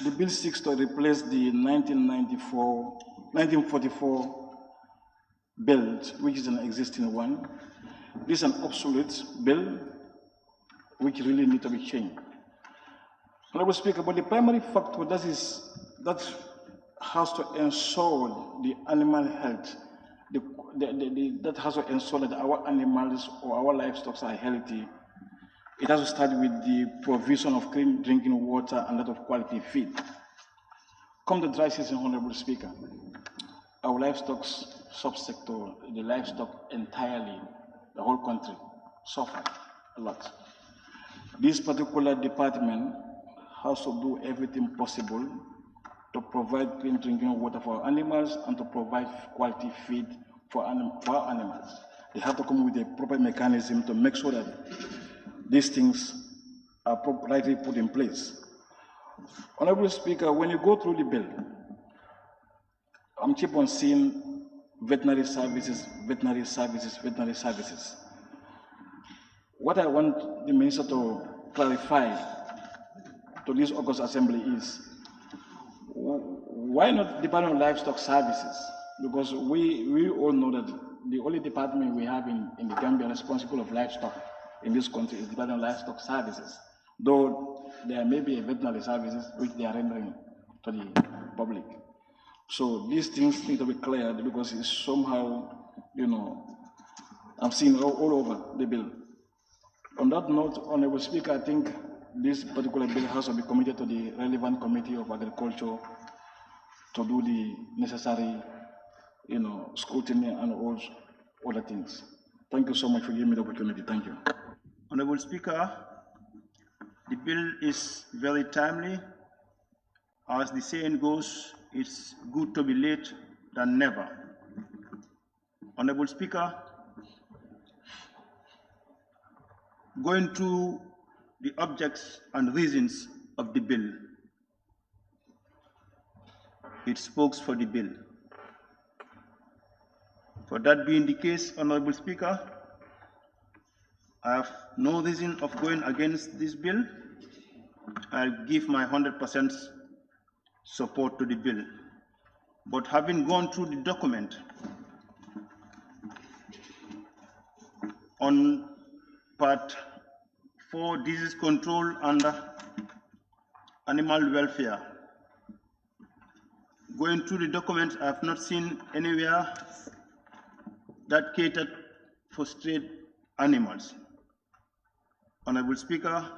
the bill seeks to replace the 1944 bill, which is an existing one. This is an obsolete bill, which really needs to be changed. Honorable Speaker, but the primary factor that has to ensure the animal health, that has to ensure that our animals or our livestock are healthy, it has to start with the provision of clean drinking water and that of quality feed. Come the dry season, Honorable Speaker, our livestock subsector, the livestock entirely, the whole country, suffer a lot. This particular department has to do everything possible to provide clean drinking water for our animals and to provide quality feed for our animals. They have to come with a proper mechanism to make sure that these things are rightly put in place. Honorable Speaker, when you go through the bill, I'm keep on seeing veterinary services. What I want the minister to clarify to this August Assembly is, why not Department of Livestock Services? Because we all know that the only department we have in the Gambia responsible of livestock in this country is Department of Livestock Services, though there may be a veterinary services which they are rendering to the public. So these things need to be cleared because it's somehow, I'm seeing all over the bill. On that note, Honorable Speaker, I think this particular bill has to be committed to the relevant Committee of Agriculture to do the necessary, scrutiny and all other things. Thank you so much for giving me the opportunity. Thank you. Honorable Speaker, the bill is very timely. As the saying goes, it's good to be late than never. Honorable Speaker, going through the objects and reasons of the bill, it speaks for the bill. For that being the case, Honorable Speaker, I have no reason of going against this bill. I'll give my 100% support to the bill. But having gone through the document, on Part 4, disease control and animal welfare, going through the document, I have not seen anywhere that catered for stray animals. Honorable Speaker,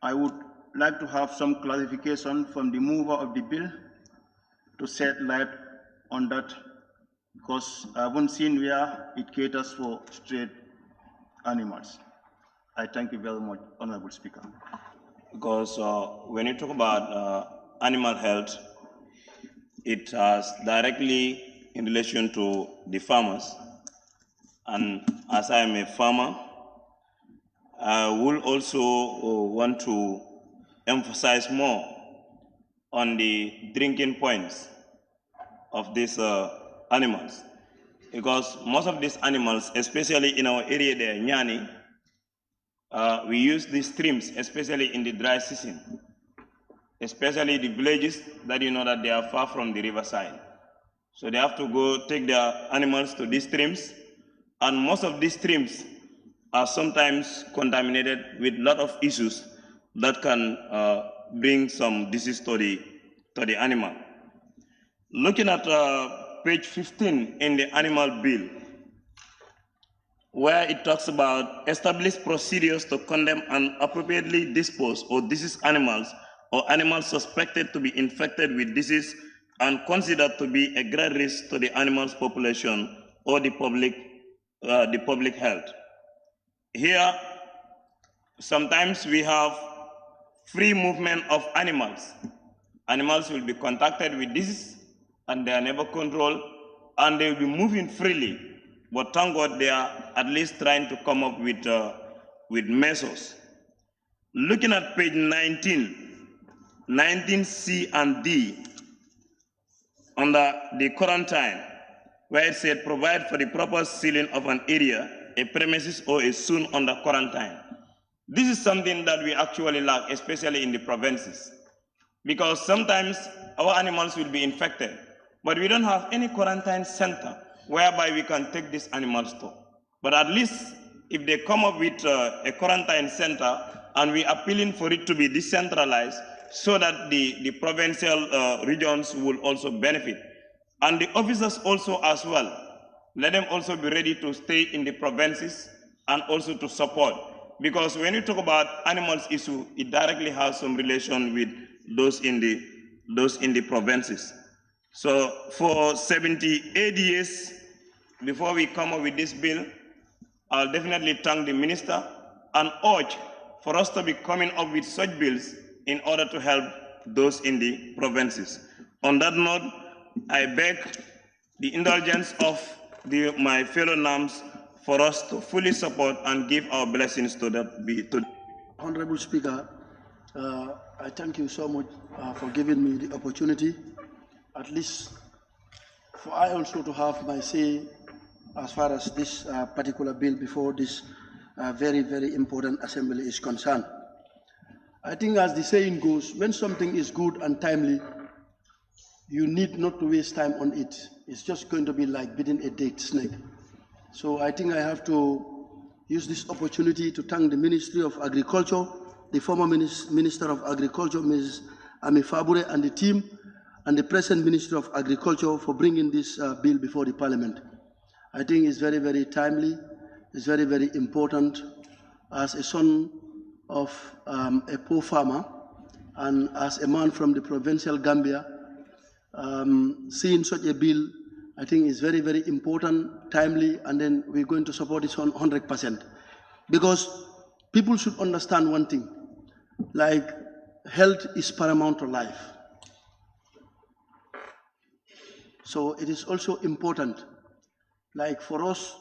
I would like to have some clarification from the mover of the bill to shed light on that, because I haven't seen where it caters for stray animals. I thank you very much, Honorable Speaker. Because when you talk about animal health, it has directly in relation to the farmers. And as I am a farmer, I will also want to emphasize more on the drinking points of these animals. Because most of these animals, especially in our area there, Nyani, we use these streams, especially in the dry season, especially the villages that that they are far from the riverside. So they have to go take their animals to these streams, and most of these streams are sometimes contaminated with a lot of issues that can bring some disease to the animal. Looking at page 15 in the animal bill, where it talks about establish procedures to condemn and appropriately dispose or disease animals or animals suspected to be infected with disease and considered to be a great risk to the animal's population or the public health. Here, sometimes we have free movement of animals. Animals will be contacted with disease and they are never controlled and they will be moving freely. But thank God they are at least trying to come up with measures. Looking at page 19C and D, under the quarantine, where it said provide for the proper sealing of an area, a premises, or a zone under quarantine. This is something that we actually lack, especially in the provinces, because sometimes our animals will be infected, but we don't have any quarantine center whereby we can take these animals to. But at least if they come up with a quarantine center, and we are appealing for it to be decentralized so that the provincial regions will also benefit. And the officers also as well, let them also be ready to stay in the provinces and also to support. Because when you talk about animals issue, it directly has some relation with those in the provinces. So for 78 years, before we come up with this bill, I'll definitely thank the minister and urge for us to be coming up with such bills in order to help those in the provinces. On that note, I beg the indulgence of my fellow NAMs for us to fully support and give our blessings to that. Honorable Speaker, I thank you so much for giving me the opportunity, at least for I also to have my say as far as this particular bill before this very, very important assembly is concerned. I think as the saying goes, when something is good and timely, you need not to waste time on it. It's just going to be like beating a dead snake. So I think I have to use this opportunity to thank the Ministry of Agriculture, the former Minister of Agriculture, Ms. Ami Fabure, and the team, and the present Ministry of Agriculture for bringing this bill before the Parliament. I think it's very, very timely. It's very, very important. As a son of a poor farmer and as a man from the provincial Gambia, seeing such a bill, I think is very, very important, timely, and then we're going to support this 100%. Because people should understand one thing, like health is paramount to life. So it is also important, like for us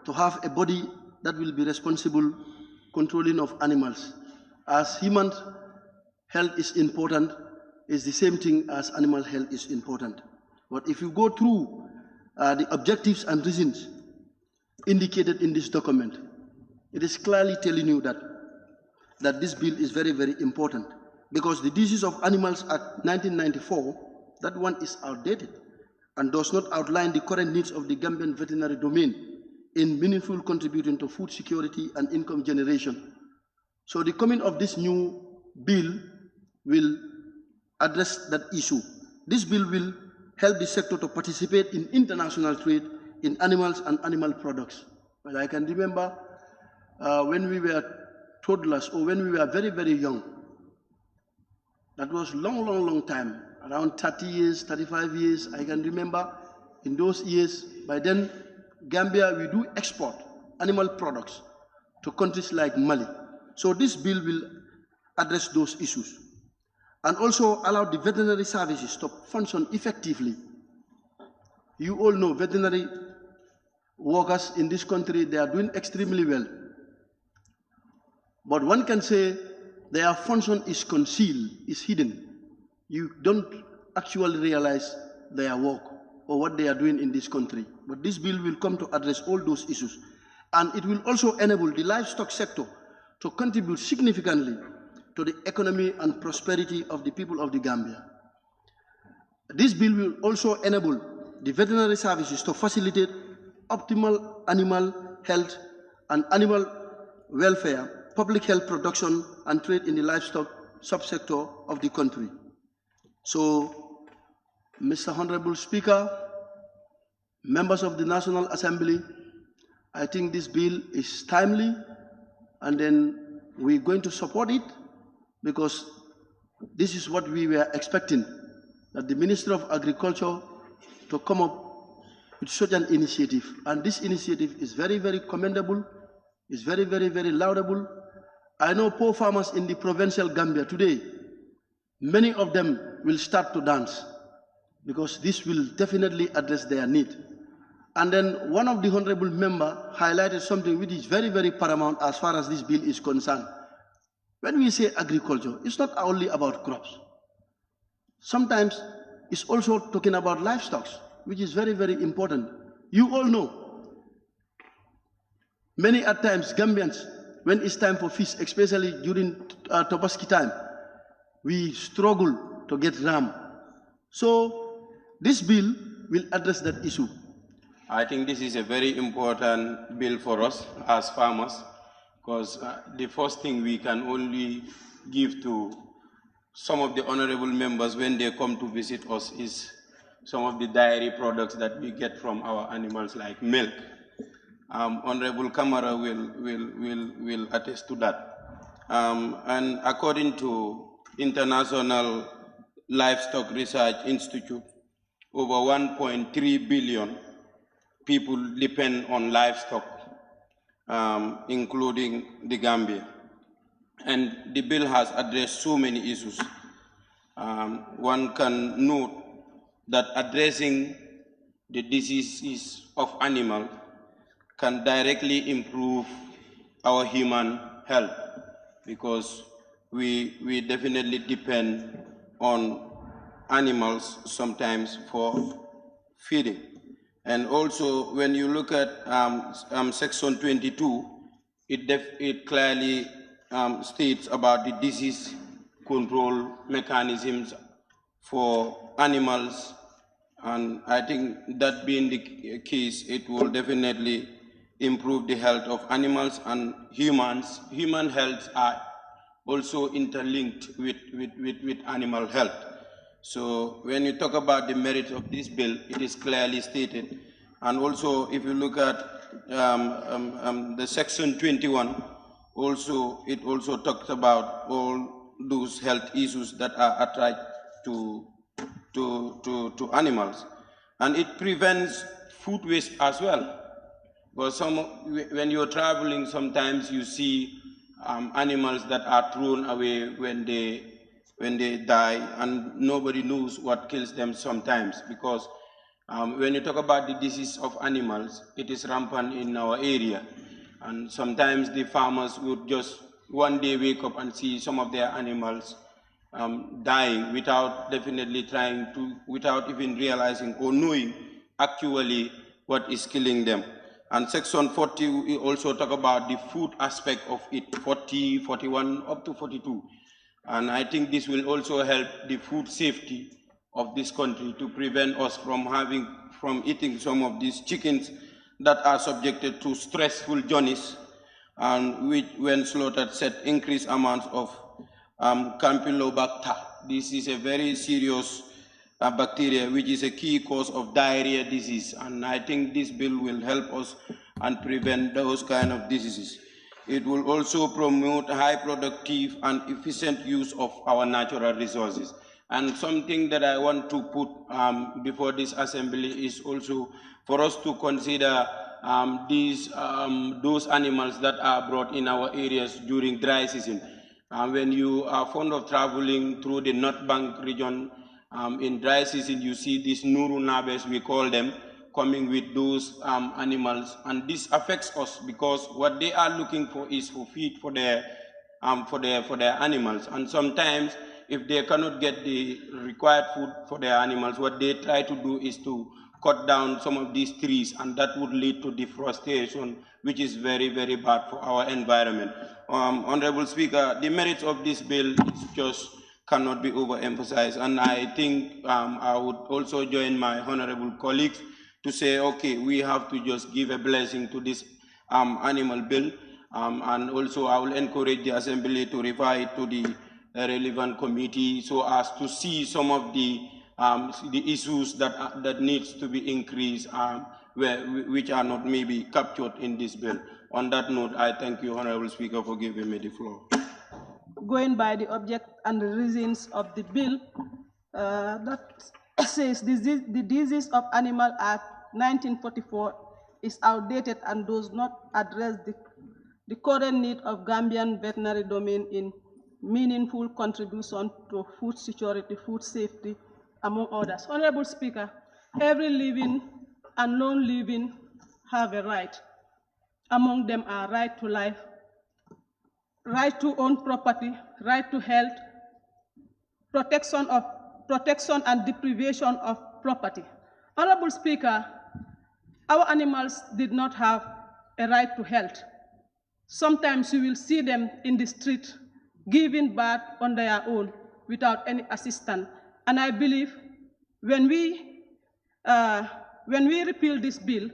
to have a body that will be responsible controlling of animals. As human health is important, it's the same thing as animal health is important. But if you go through the objectives and reasons indicated in this document, it is clearly telling you that this bill is very, very important. Because the Disease of Animals Act 1994, that one is outdated and does not outline the current needs of the Gambian veterinary domain in meaningful contributing to food security and income generation. So the coming of this new bill will address that issue. This bill will help the sector to participate in international trade in animals and animal products. Well, I can remember when we were toddlers or when we were very, very young. That was long time, around 30 years, 35 years. I can remember in those years, by then, Gambia, we do export animal products to countries like Mali. So this bill will address those issues and also allow the veterinary services to function effectively. You all know veterinary workers in this country, they are doing extremely well. But one can say their function is concealed, is hidden. You don't actually realize their work or what they are doing in this country. But this bill will come to address all those issues. And it will also enable the livestock sector to contribute significantly to the economy and prosperity of the people of the Gambia. This bill will also enable the veterinary services to facilitate optimal animal health and animal welfare, public health production, and trade in the livestock subsector of the country. So, Mr. Honorable Speaker, members of the National Assembly, I think this bill is timely, and then we're going to support it because this is what we were expecting, that the Minister of Agriculture to come up with such an initiative. And this initiative is very, very commendable, is very, very, very laudable. I know poor farmers in the provincial Gambia today, many of them will start to dance because this will definitely address their need. And then one of the honorable members highlighted something which is very, very paramount as far as this bill is concerned. When we say agriculture, it's not only about crops. Sometimes it's also talking about livestock, which is very, very important. You all know, many at times Gambians, when it's time for fish, especially during Tobaski time, we struggle to get ram. So this bill will address that issue. I think this is a very important bill for us as farmers, because the first thing we can only give to some of the honorable members when they come to visit us is some of the dairy products that we get from our animals, like milk. Honorable Kamara will attest to that. And according to International Livestock Research Institute, over 1.3 billion people depend on livestock, including the Gambia. And the bill has addressed so many issues. One can note that addressing the diseases of animals can directly improve our human health, because we definitely depend on animals sometimes for feeding. And also, when you look at Section 22, it clearly states about the disease control mechanisms for animals. And I think that being the case, it will definitely improve the health of animals and humans. Human health are also interlinked with animal health. So when you talk about the merits of this bill, it is clearly stated. And also, if you look at the section 21, also it also talks about all those health issues that are attached to animals, and it prevents food waste as well. Because when you're traveling, sometimes you see animals that are thrown away when they die, and nobody knows what kills them sometimes. Because when you talk about the disease of animals, it is rampant in our area, and sometimes the farmers would just one day wake up and see some of their animals dying without without even realizing or knowing actually what is killing them. And section 40, we also talk about the food aspect of it, 40, 41, up to 42. And I think this will also help the food safety of this country to prevent us from eating some of these chickens that are subjected to stressful journeys, and which, when slaughtered, set increased amounts of Campylobacter. This is a very serious bacteria which is a key cause of diarrhea disease, and I think this bill will help us and prevent those kind of diseases. It will also promote high productive and efficient use of our natural resources. And something that I want to put before this assembly is also for us to consider those animals that are brought in our areas during dry season. When you are fond of traveling through the North Bank region, in dry season, you see these Nuru Nabes, we call them, coming with those animals. And this affects us because what they are looking for is for feed for their animals. And sometimes, if they cannot get the required food for their animals, what they try to do is to cut down some of these trees, and that would lead to deforestation, which is very, very bad for our environment. Honorable Speaker, the merits of this bill just cannot be overemphasized, and I think I would also join my honorable colleagues to say, okay, we have to just give a blessing to this animal bill, and also I will encourage the Assembly to refer it to the relevant committee so as to see some of the issues that needs to be increased, which are not maybe captured in this bill. On that note, I thank you, Honorable Speaker, for giving me the floor. Going by the object and the reasons of the bill, that says the Disease of Animal Act 1944 is outdated and does not address the current need of Gambian veterinary domain in meaningful contribution to food security, food safety, among others. Honorable Speaker, every living and non-living have a right. Among them are right to life, right to own property, right to health, protection and deprivation of property. Honorable Speaker, our animals did not have a right to health. Sometimes you will see them in the street giving birth on their own without any assistance. And I believe when we repeal this bill,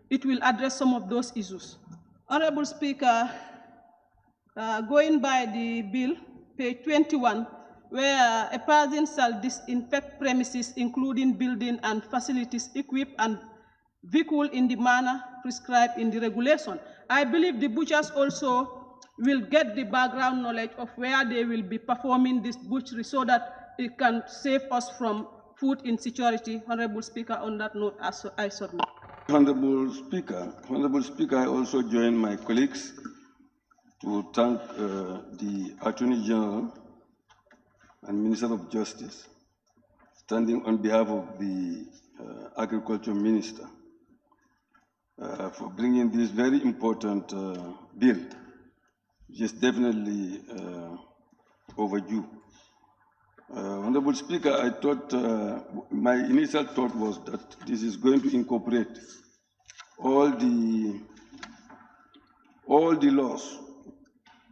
it will address some of those issues. Honorable Speaker, going by the bill, page 21, where a person shall disinfect premises, including building and facilities equipped and vehicle in the manner prescribed in the regulation. I believe the butchers also will get the background knowledge of where they will be performing this butchery so that it can save us from food insecurity. Honorable Speaker, on that note, I submit. Honorable Speaker, I also join my colleagues to thank the Attorney General and Minister of Justice, standing on behalf of the Agriculture Minister, for bringing this very important bill, which is definitely overdue. Honorable Speaker, I thought, my initial thought was that this is going to incorporate all the laws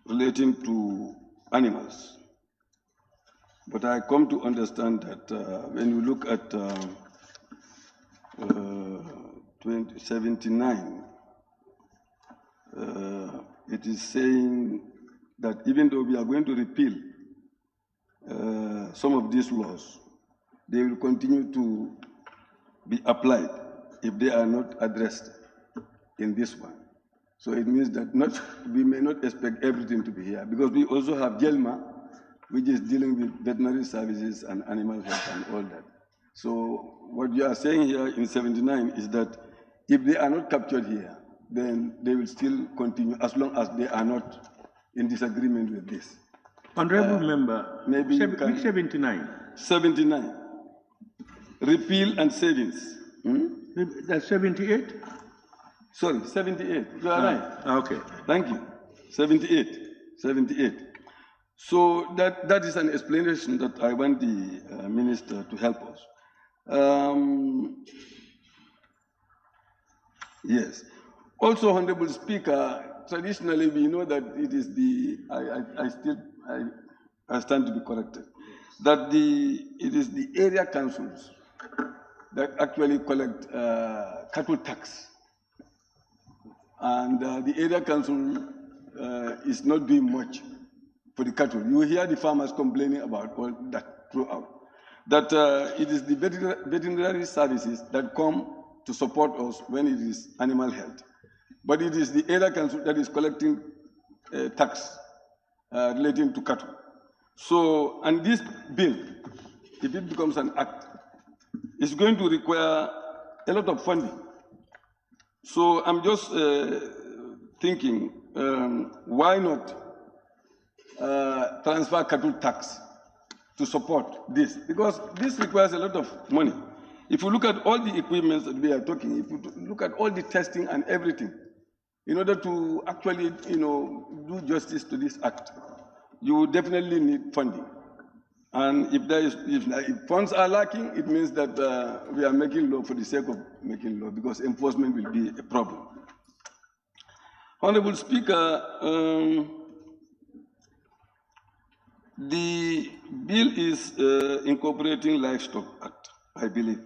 relating to animals. But I come to understand that when you look at 2079, it is saying that even though we are going to repeal some of these laws, they will continue to be applied if they are not addressed in this one. So it means that we may not expect everything to be here, because we also have GELMA, which is dealing with veterinary services and animal health and all that. So what you are saying here in 79 is that if they are not captured here, then they will still continue as long as they are not in disagreement with this. Honorable member, maybe 79. 79. Repeal and savings. That's 78? Sorry, 78. You are right. Okay. Thank you. 78. 78. So that is an explanation that I want the minister to help us. Yes. Also, Honorable Speaker, traditionally we know that it is I stand to be corrected, that it is the area councils that actually collect cattle tax. And the area council is not doing much for the cattle. You hear the farmers complaining about all that throughout. That it is the veterinary services that come to support us when it is animal health. But it is the area council that is collecting tax relating to cattle. So, and this bill, if it becomes an act, is going to require a lot of funding. So I'm just thinking, why not transfer cattle tax to support this? Because this requires a lot of money. If you look at all the equipment that we are talking, if you look at all the testing and everything, in order to actually, do justice to this act, you will definitely need funding. And if funds are lacking, it means that we are making law for the sake of making law, because enforcement will be a problem. Honorable Speaker, the bill is incorporating Livestock Act, I believe.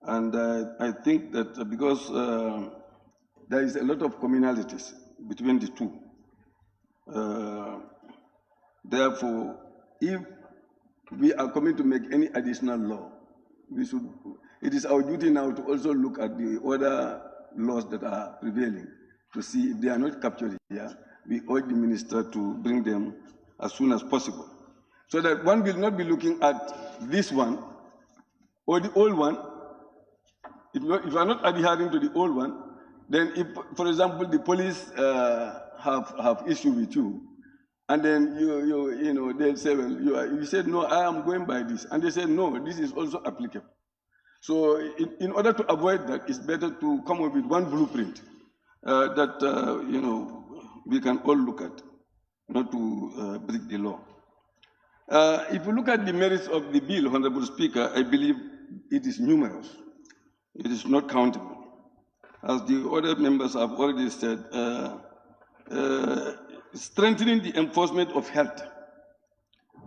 And I think that because there is a lot of commonalities between the two, therefore, if we are coming to make any additional law, it is our duty now to also look at the other laws that are prevailing to see if they are not captured here. We urge the minister to bring them as soon as possible, so that one will not be looking at this one or the old one. If you are not adhering to the old one, then if, for example, the police have issue with you, and then they'll say, well, you said, no, I am going by this. And they said, no, this is also applicable. So in order to avoid that, it's better to come up with one blueprint that, we can all look at, not to break the law. If you look at the merits of the bill, Honorable Speaker, I believe it is numerous. It is not countable. As the other members have already said, strengthening the enforcement of health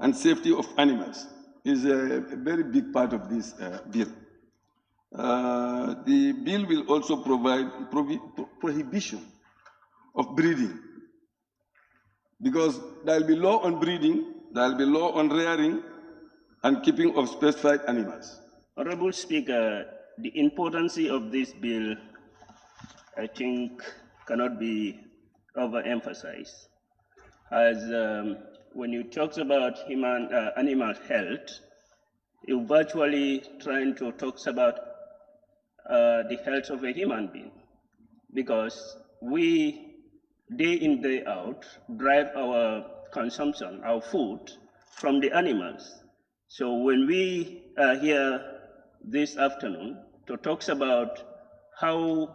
and safety of animals is a very big part of this bill. The bill will also provide prohibition of breeding, because there will be law on breeding, there will be law on rearing and keeping of specified animals. Honorable Speaker, the importance of this bill, I think, cannot be overemphasized. As when you talk about animal health, you're virtually trying to talk about the health of a human being, because we, day in, day out, drive our consumption, our food, from the animals. So when we are here this afternoon to talk about how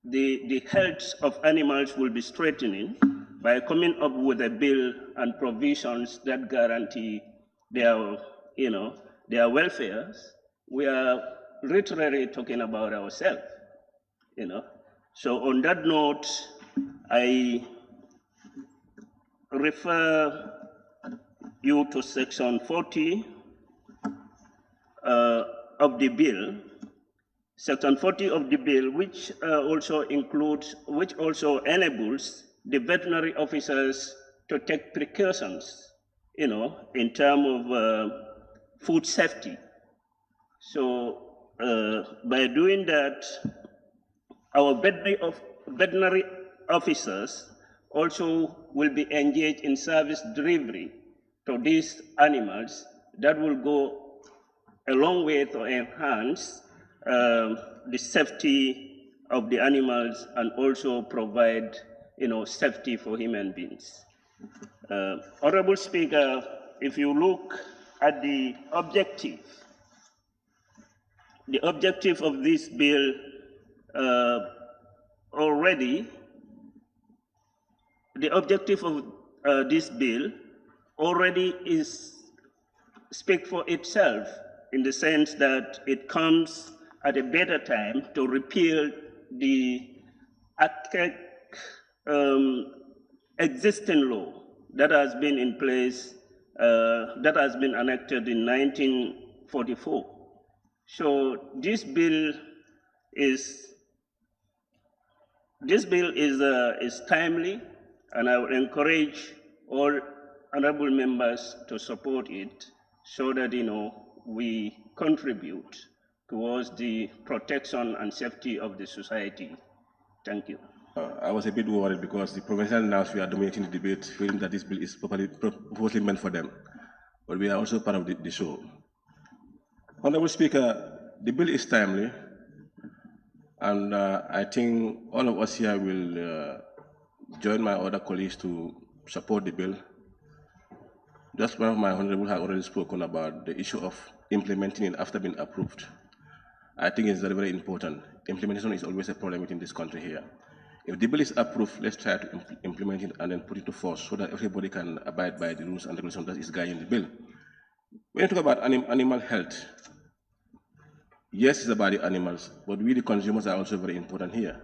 the health of animals will be strengthening by coming up with a bill and provisions that guarantee their welfare, we are literally talking about ourselves, So on that note, I refer you to Section 40 of the bill. Section 40 of the bill, which also enables the veterinary officers to take precautions, in terms of food safety. So by doing that, our veterinary officers also will be engaged in service delivery to these animals. That will go a long way to enhance the safety of the animals and also provide, safety for human beings. Honorable Speaker, if you look at the objective of this bill already speaks for itself, in the sense that it comes at a better time to repeal the existing law that has been in place, that has been enacted in 1944. So this bill is timely, and I would encourage all honorable members to support it, so that we contribute towards the protection and safety of the society. Thank you. I was a bit worried because the provincial announcements are dominating the debate, feeling that this bill is purposely meant for them. But we are also part of the show. Honorable Speaker, the bill is timely, and I think all of us here will join my other colleagues to support the bill. Just one of my honorables has already spoken about the issue of implementing it after being approved. I think it's very, very important. Implementation is always a problem within this country here. If the bill is approved, let's try to implement it and then put it to force so that everybody can abide by the rules and regulations that is guiding the bill. When you talk about animal health, yes, it's about the animals, but we, the consumers, are also very important here.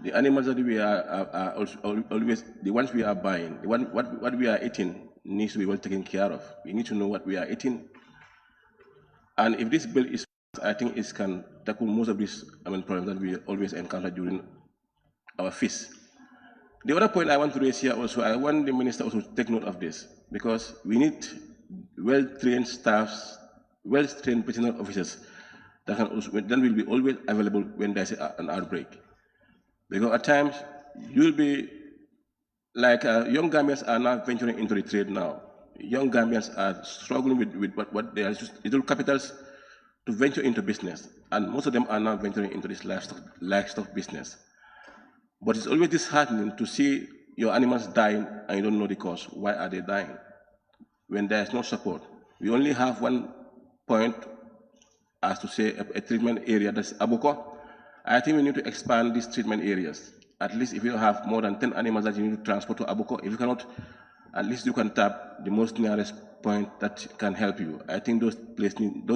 The animals that we are also always, the ones we are buying, what we are eating needs to be well taken care of. We need to know what we are eating. And if this bill is, I think it can tackle most of these problems that we always encounter during our feast. The other point I want to raise here also, I want the minister also to take note of this, because we need well-trained staffs, well-trained personnel officers that can also, then will be always available when there's an outbreak. Because at times, you'll be like young Gambians are now venturing into the trade now. Young Gambians are struggling with what they are little capitals to venture into business, and most of them are now venturing into this livestock business. But it's always disheartening to see your animals dying and you don't know the cause. Why are they dying? When there is no support. We only have one point, as to say, a treatment area, that's Abuko. I think we need to expand these treatment areas. At least if you have more than 10 animals that you need to transport to Abuko, if you cannot, at least you can tap the most nearest point that can help you. I think those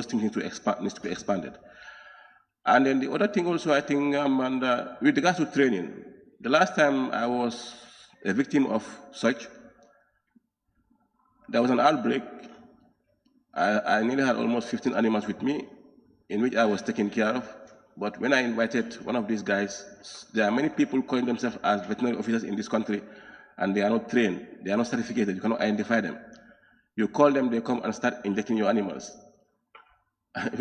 things need to be expanded. And then the other thing also, I think, with regards to training, the last time I was a victim of such, there was an outbreak. I nearly had almost 15 animals with me, in which I was taken care of. But when I invited one of these guys, there are many people calling themselves as veterinary officers in this country, and they are not trained, they are not certificated, you cannot identify them. You call them, they come and start injecting your animals.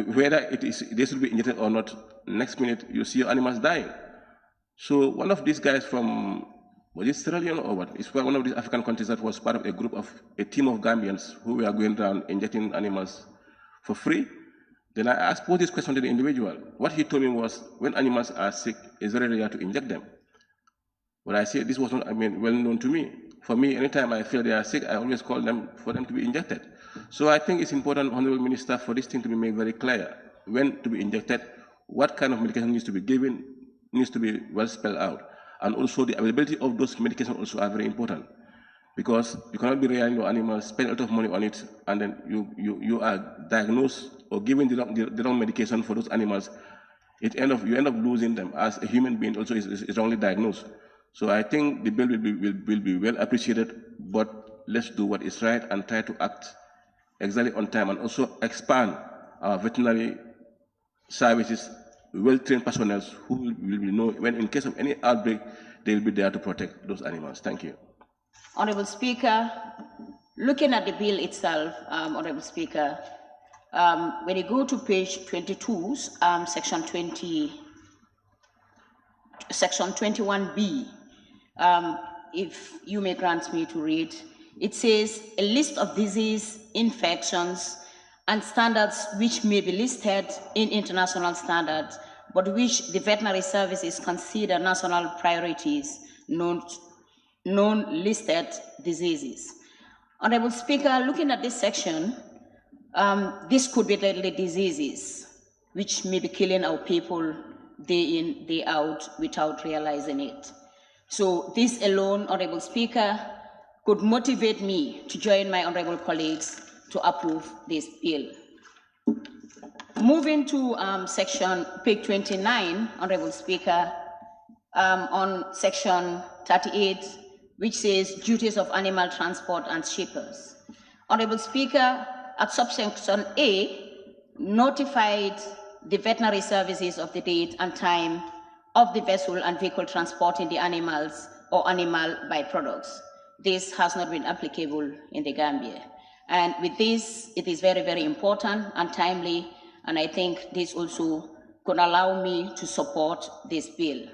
Whether they should be injected or not, next minute you see your animals dying. So one of these guys from, was it Sierra Leone or what? It's one of these African countries that was part of a team of Gambians who were going around injecting animals for free. Then I posed this question to the individual. What he told me was, when animals are sick, it's very rare to inject them. But I said this was not well known to me. For me, anytime I feel they are sick, I always call them for them to be injected. So I think it's important, Honorable Minister, for this thing to be made very clear. When to be injected, what kind of medication needs to be given, needs to be well spelled out. And also the availability of those medications also are very important. Because you cannot be rearing your animals, spend a lot of money on it, and then you are diagnosed or given the wrong medication for those animals. You end up losing them as a human being also is wrongly diagnosed. So I think the bill will be well appreciated, but let's do what is right and try to act exactly on time and also expand our veterinary services, well-trained personnel who will know when in case of any outbreak, they will be there to protect those animals. Thank you. Honorable Speaker, looking at the bill itself, Honorable Speaker, when you go to page 22, section 21B, if you may grant me to read, it says a list of disease, infections, and standards which may be listed in international standards, but which the veterinary services consider national priorities, non-listed diseases. Honorable Speaker, looking at this section, this could be deadly diseases which may be killing our people day in, day out without realizing it. So this alone, Honorable Speaker, could motivate me to join my honorable colleagues to approve this bill. Moving to page 29, Honorable Speaker, on section 38, which says duties of animal transport and shippers. Honorable Speaker, at subsection A, notified the veterinary services of the date and time of the vessel and vehicle transporting the animals or animal byproducts. This has not been applicable in the Gambia. And with this, it is very, very important and timely, and I think this also could allow me to support this bill.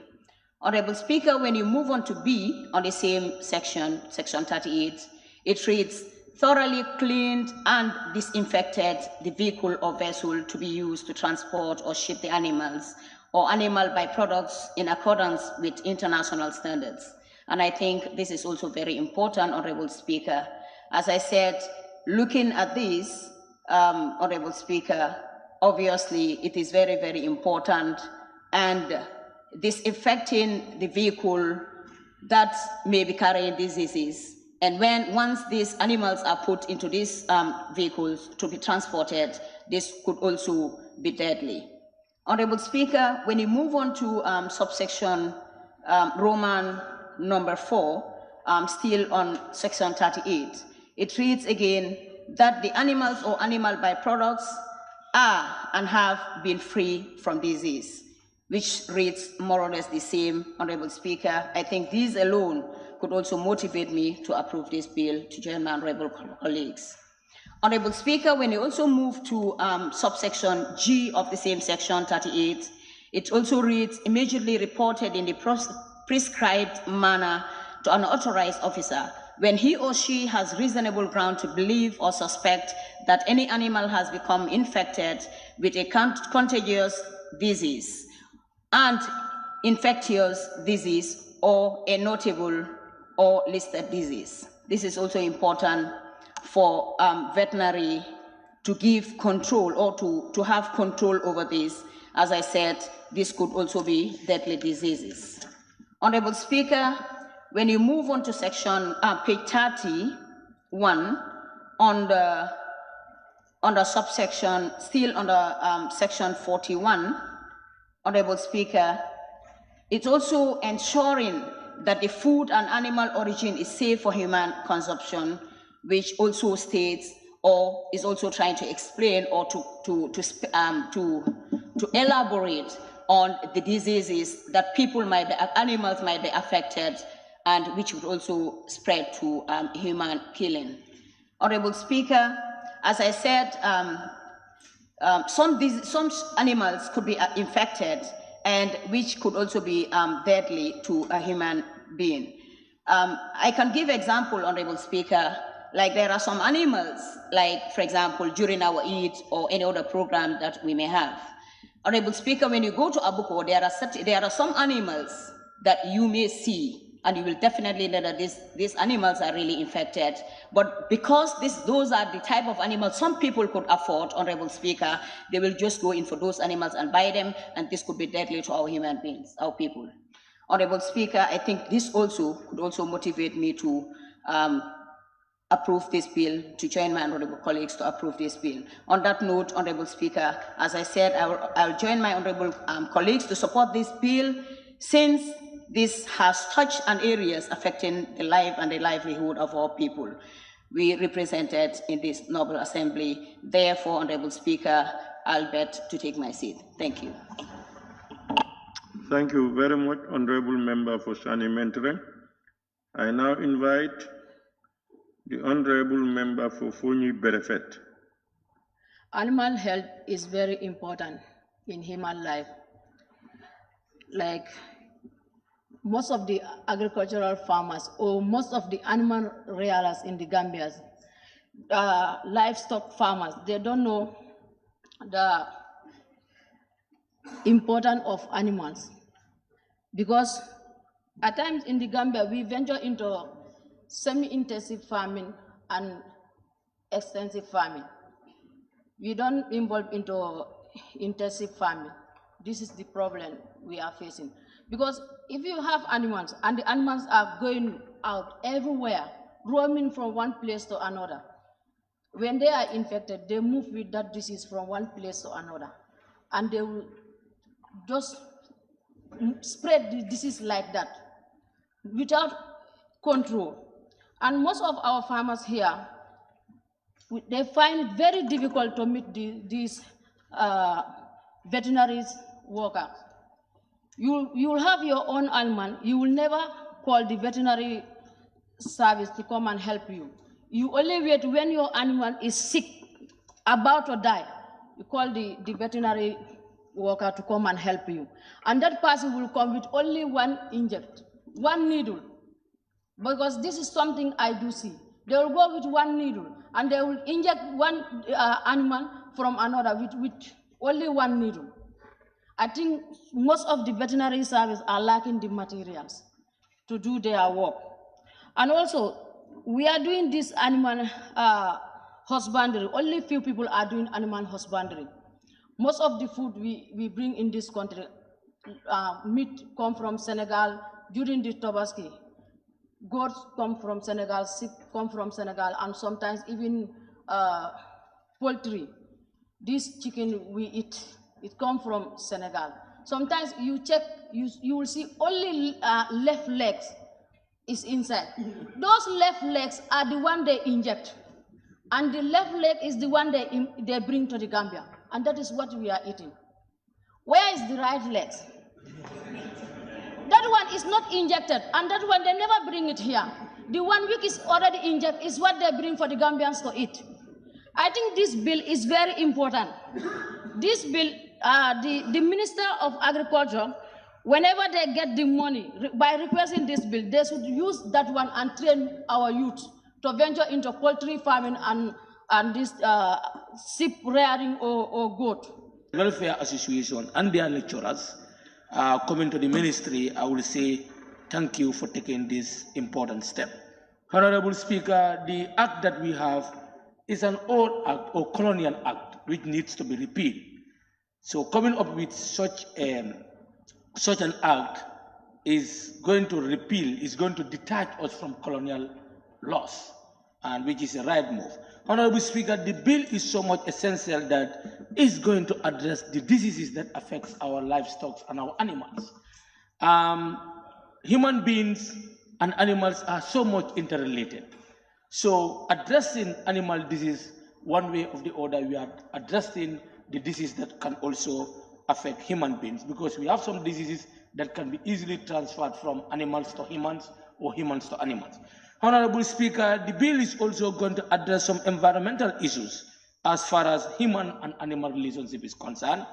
Honorable Speaker, when you move on to B, on the same section, section 38, it reads, thoroughly cleaned and disinfected the vehicle or vessel to be used to transport or ship the animals or animal byproducts in accordance with international standards. And I think this is also very important, Honorable Speaker. As I said, looking at this, Honorable Speaker, obviously it is very, very important, and disinfecting the vehicle that may be carrying diseases. And once these animals are put into these vehicles to be transported, this could also be deadly. Honorable Speaker, when you move on to subsection Roman number 4, still on section 38, it reads again that the animals or animal byproducts are and have been free from disease, which reads more or less the same, Honorable Speaker. I think these alone could also motivate me to approve this bill to join my honorable colleagues. Honorable Speaker, when you also move to subsection G of the same section 38, it also reads immediately reported in the prescribed manner to an authorized officer when he or she has reasonable ground to believe or suspect that any animal has become infected with a contagious disease and infectious disease or a notable or listed disease. This is also important for veterinary to give control or to have control over this. As I said, this could also be deadly diseases. Honorable Speaker, when you move on to section page 31, on the subsection, still under section 41, Honorable Speaker, it's also ensuring that the food and animal origin is safe for human consumption, which also states or is also trying to explain or to elaborate on the diseases that animals might be affected and which would also spread to human killing. Honorable Speaker, as I said, some animals could be infected and which could also be deadly to a human being. I can give example, Honorable Speaker, like there are some animals, like for example, during our Eid or any other program that we may have. Honorable Speaker, when you go to Abuko, there are some animals that you may see and you will definitely know that these animals are really infected. But because those are the type of animals some people could afford, Honorable Speaker, they will just go in for those animals and buy them, and this could be deadly to our human beings, our people. Honorable Speaker, I think this also could also motivate me to approve this bill, to join my honorable colleagues to approve this bill. On that note, Honorable Speaker, as I said, I'll join my honorable colleagues to support this bill, since this has touched on areas affecting the life and the livelihood of our people. We represented in this noble assembly. Therefore, Honorable Speaker, I'll bet to take my seat. Thank you. Thank you very much, Honorable Member for Shani Mentre. I now invite the Honorable Member for Fonyi Berefet. Animal health is very important in human life. Like most of the agricultural farmers or most of the animal rearers in the Gambia, livestock farmers, they don't know the importance of animals. Because at times in the Gambia, we venture into semi-intensive farming and extensive farming. We don't involve into intensive farming. This is the problem we are facing. Because if you have animals and the animals are going out everywhere, roaming from one place to another, when they are infected, they move with that disease from one place to another. And they will just spread the disease like that without control. And most of our farmers here, they find it very difficult to meet these veterinary workers. You will have your own animal. You will never call the veterinary service to come and help you. You only wait when your animal is sick, about to die. You call the veterinary worker to come and help you. And that person will come with only one needle. Because this is something I do see. They will go with one needle and they will inject one animal from another with only one needle. I think most of the veterinary service are lacking the materials to do their work. And also, we are doing this animal husbandry. Only few people are doing animal husbandry. Most of the food we bring in this country, meat come from Senegal during the Tobaski. Goats come from Senegal, sheep come from Senegal, and sometimes even poultry. This chicken we eat, it comes from Senegal. Sometimes you check, you will see only left legs is inside. Those left legs are the one they inject. And the left leg is the one they bring to the Gambia. And that is what we are eating. Where is the right leg? That one is not injected, and that one they never bring it here. The one which is already injected is what they bring for the Gambians to eat. I think this bill is very important. This bill, the Minister of Agriculture, whenever they get the money, by requesting this bill, they should use that one and train our youth to venture into poultry farming and this sheep rearing or goat. Welfare Association and their lecturers coming to the ministry, I will say thank you for taking this important step. Honorable Speaker, the act that we have is an old act or colonial act which needs to be repealed. So coming up with such an act is going to repeal, is going to detach us from colonial laws, and which is a right move. Honorable Speaker, the bill is so much essential that it's going to address the diseases that affect our livestock and our animals. Human beings and animals are so much interrelated. So addressing animal disease one way or the other, we are addressing the disease that can also affect human beings, because we have some diseases that can be easily transferred from animals to humans or humans to animals. Honorable Speaker, the bill is also going to address some environmental issues as far as human and animal relationship is concerned,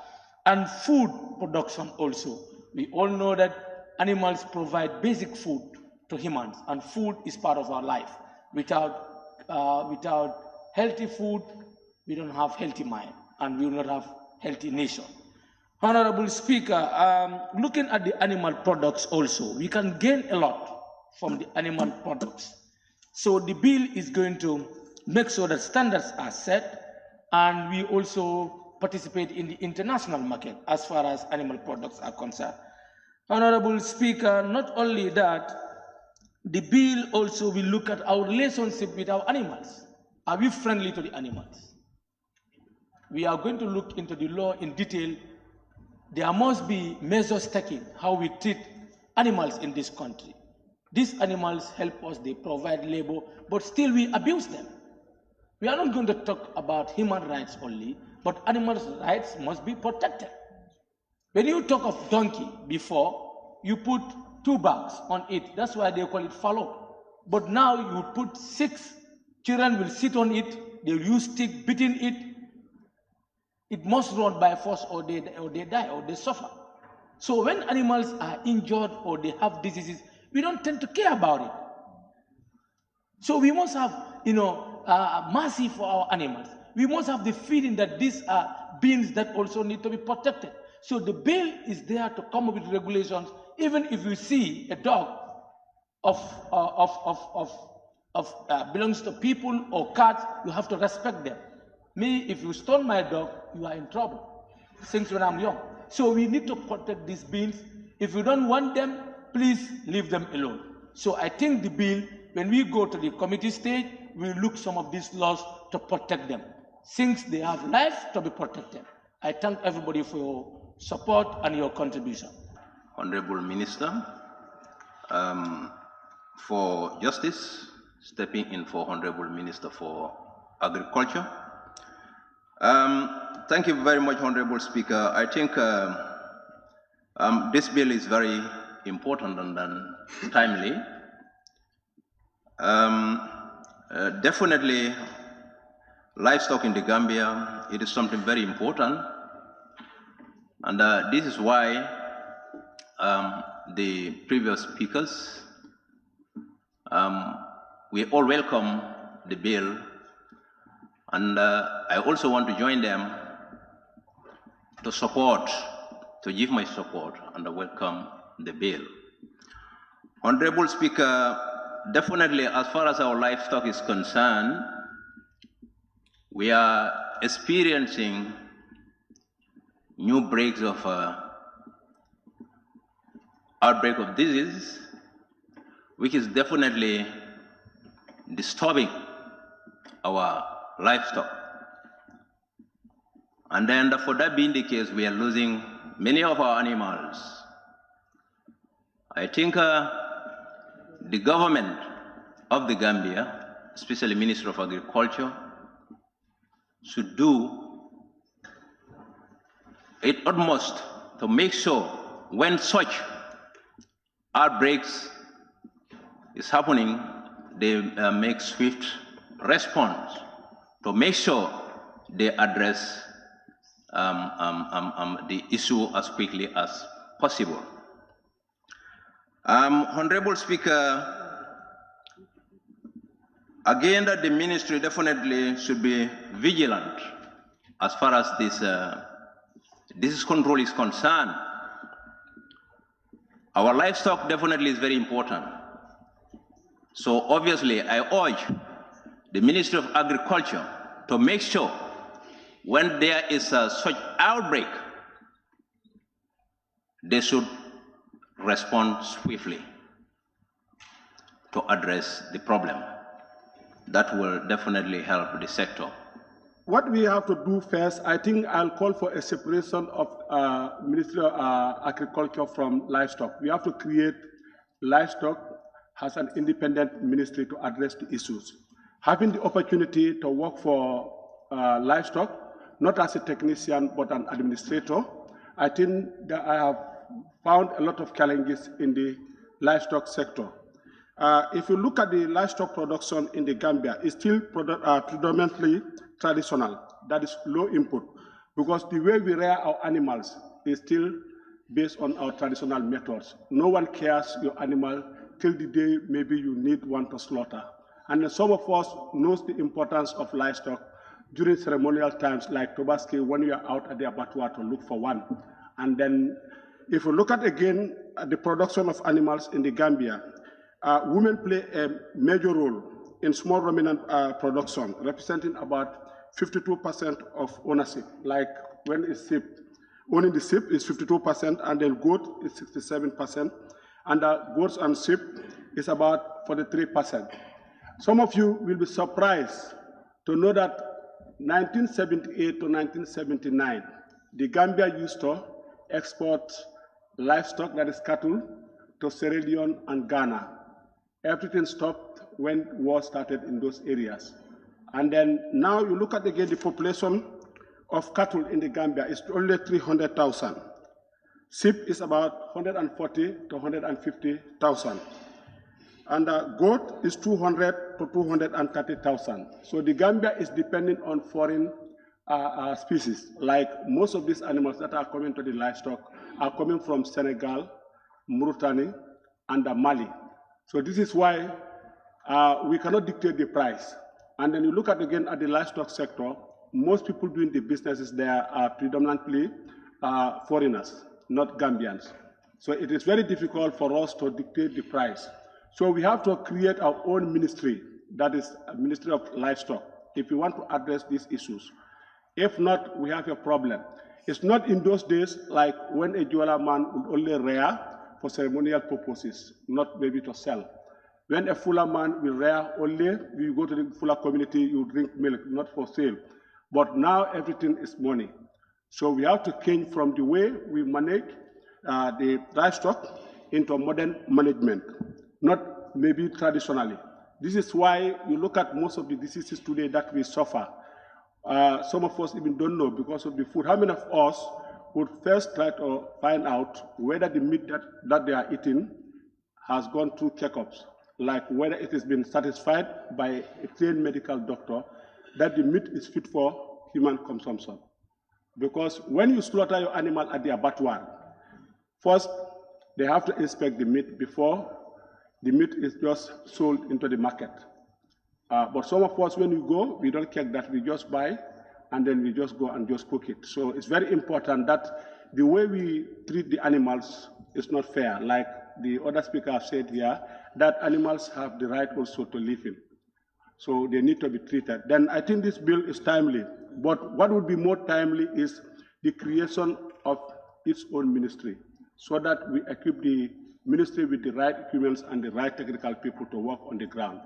and food production also. We all know that animals provide basic food to humans, and food is part of our life. Without healthy food, we don't have healthy mind, and we will not have healthy nation. Honorable Speaker, looking at the animal products also, we can gain a lot from the animal products. So the bill is going to make sure that standards are set, and we also participate in the international market as far as animal products are concerned. Honorable Speaker, not only that, the bill also will look at our relationship with our animals. Are we friendly to the animals? We are going to look into the law in detail. There must be measures taken, how we treat animals in this country. These animals help us, they provide labor, but still we abuse them. We are not going to talk about human rights only, but animal rights must be protected. When you talk of donkey before, you put 2 bags on it. That's why they call it fallow. But now you put 6 children will sit on it, they will use stick beating it. It must run by force or they die or they suffer. So when animals are injured or they have diseases, we don't tend to care about it. So we must have, mercy for our animals. We must have the feeling that these are beings that also need to be protected. So the bill is there to come up with regulations. Even if you see a dog belongs to people or cats, you have to respect them. Me, if you stole my dog, you are in trouble, since when I'm young. So we need to protect these beings. If you don't want them, please leave them alone. So I think the bill, when we go to the committee stage, we look some of these laws to protect them, since they have life to be protected. I thank everybody for your support and your contribution. Honorable Minister, for Justice, stepping in for Honorable Minister for Agriculture. Thank you very much, Honorable Speaker. I think this bill is very important and timely. Definitely, livestock in the Gambia, it is something very important. And this is why the previous speakers, we all welcome the bill. And I also want to join them to support, to give my support and welcome the bill. Honorable Speaker, definitely as far as our livestock is concerned, we are experiencing new breaks of outbreak of disease, which is definitely disturbing our livestock. And then for that being the case, we are losing many of our animals. I think the government of the Gambia, especially Minister of Agriculture, should do its utmost to make sure when such outbreaks is happening, they make swift response to make sure they address the issue as quickly as possible. Honorable Speaker, again that the ministry definitely should be vigilant as far as this disease control is concerned. Our livestock definitely is very important. So obviously I urge the Ministry of Agriculture to make sure when there is such outbreak, they should respond swiftly to address the problem. That will definitely help the sector. What we have to do first, I think I'll call for a separation of Ministry of Agriculture from livestock. We have to create livestock as an independent ministry to address the issues. Having the opportunity to work for livestock, not as a technician, but an administrator, I think that I have found a lot of challenges in the livestock sector. If you look at the livestock production in the Gambia, it's still predominantly traditional. That is low input, because the way we rear our animals is still based on our traditional methods. No one cares your animal till the day maybe you need one to slaughter. And some of us knows the importance of livestock during ceremonial times like Tobaski, when you are out at the abattoir to look for one. And then if you look at again the production of animals in the Gambia, women play a major role in small ruminant production, representing about 52% of ownership. Like when it's sheep, owning the sheep is 52%, and then goat is 67%, and goats and sheep is about 43%. Some of you will be surprised to know that 1978 to 1979, the Gambia used to export livestock, that is cattle, to Sierra Leone and Ghana. Everything stopped when war started in those areas. And then now you look at again the population of cattle in the Gambia is only 300,000. Sheep is about 140 to 150,000. And goat is 200 to 230,000. So the Gambia is dependent on foreign species. Like most of these animals that are coming to the livestock are coming from Senegal, Mauritania, and Mali. So this is why we cannot dictate the price. And then you look at again at the livestock sector, most people doing the businesses there are predominantly foreigners, not Gambians. So it is very difficult for us to dictate the price. So we have to create our own ministry, that is a Ministry of Livestock, if we want to address these issues. If not, we have a problem. It's not in those days like when a Jola man would only rear for ceremonial purposes, not maybe to sell. When a Fuller man will rear only, you go to the Fuller community, you drink milk, not for sale. But now everything is money. So we have to change from the way we manage the livestock into modern management, not maybe traditionally. This is why you look at most of the diseases today that we suffer. Some of us even don't know because of the food. How many of us would first try to find out whether the meat that they are eating has gone through checkups, like whether it has been satisfied by a trained medical doctor that the meat is fit for human consumption? Because when you slaughter your animal at the abattoir, first they have to inspect the meat before the meat is just sold into the market. But some of us, when we go, we don't check that, we just buy and then we just go and just cook it. So it's very important that the way we treat the animals is not fair. Like the other speaker have said here, that animals have the right also to live in. So they need to be treated. Then I think this bill is timely. But what would be more timely is the creation of its own ministry, so that we equip the ministry with the right equipment and the right technical people to work on the ground.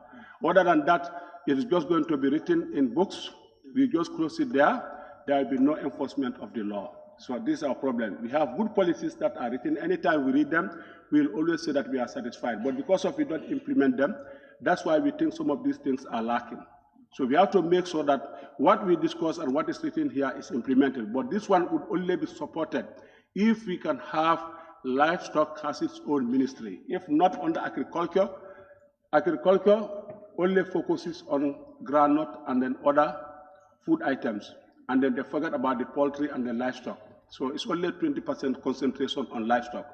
Other than that, it is just going to be written in books. We just close it there. There will be no enforcement of the law. So this is our problem. We have good policies that are written. Anytime we read them, we'll always say that we are satisfied. But because of we don't implement them, that's why we think some of these things are lacking. So we have to make sure that what we discuss and what is written here is implemented. But this one would only be supported if we can have livestock has its own ministry. If not under agriculture, agriculture only focuses on groundnut and then other food items. And then they forget about the poultry and the livestock. So it's only 20% concentration on livestock.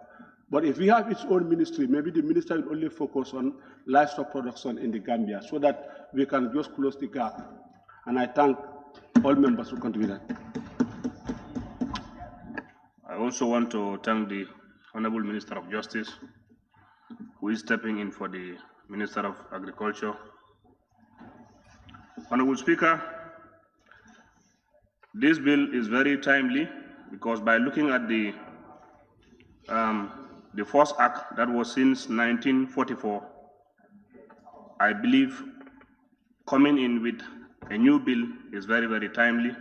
But if we have its own ministry, maybe the ministry will only focus on livestock production in the Gambia so that we can just close the gap. And I thank all members who contributed. I also want to thank the Honorable Minister of Justice, who is stepping in for the Minister of Agriculture. Honorable Speaker, this bill is very timely because by looking at the first act that was since 1944, I believe coming in with a new bill is very, very timely.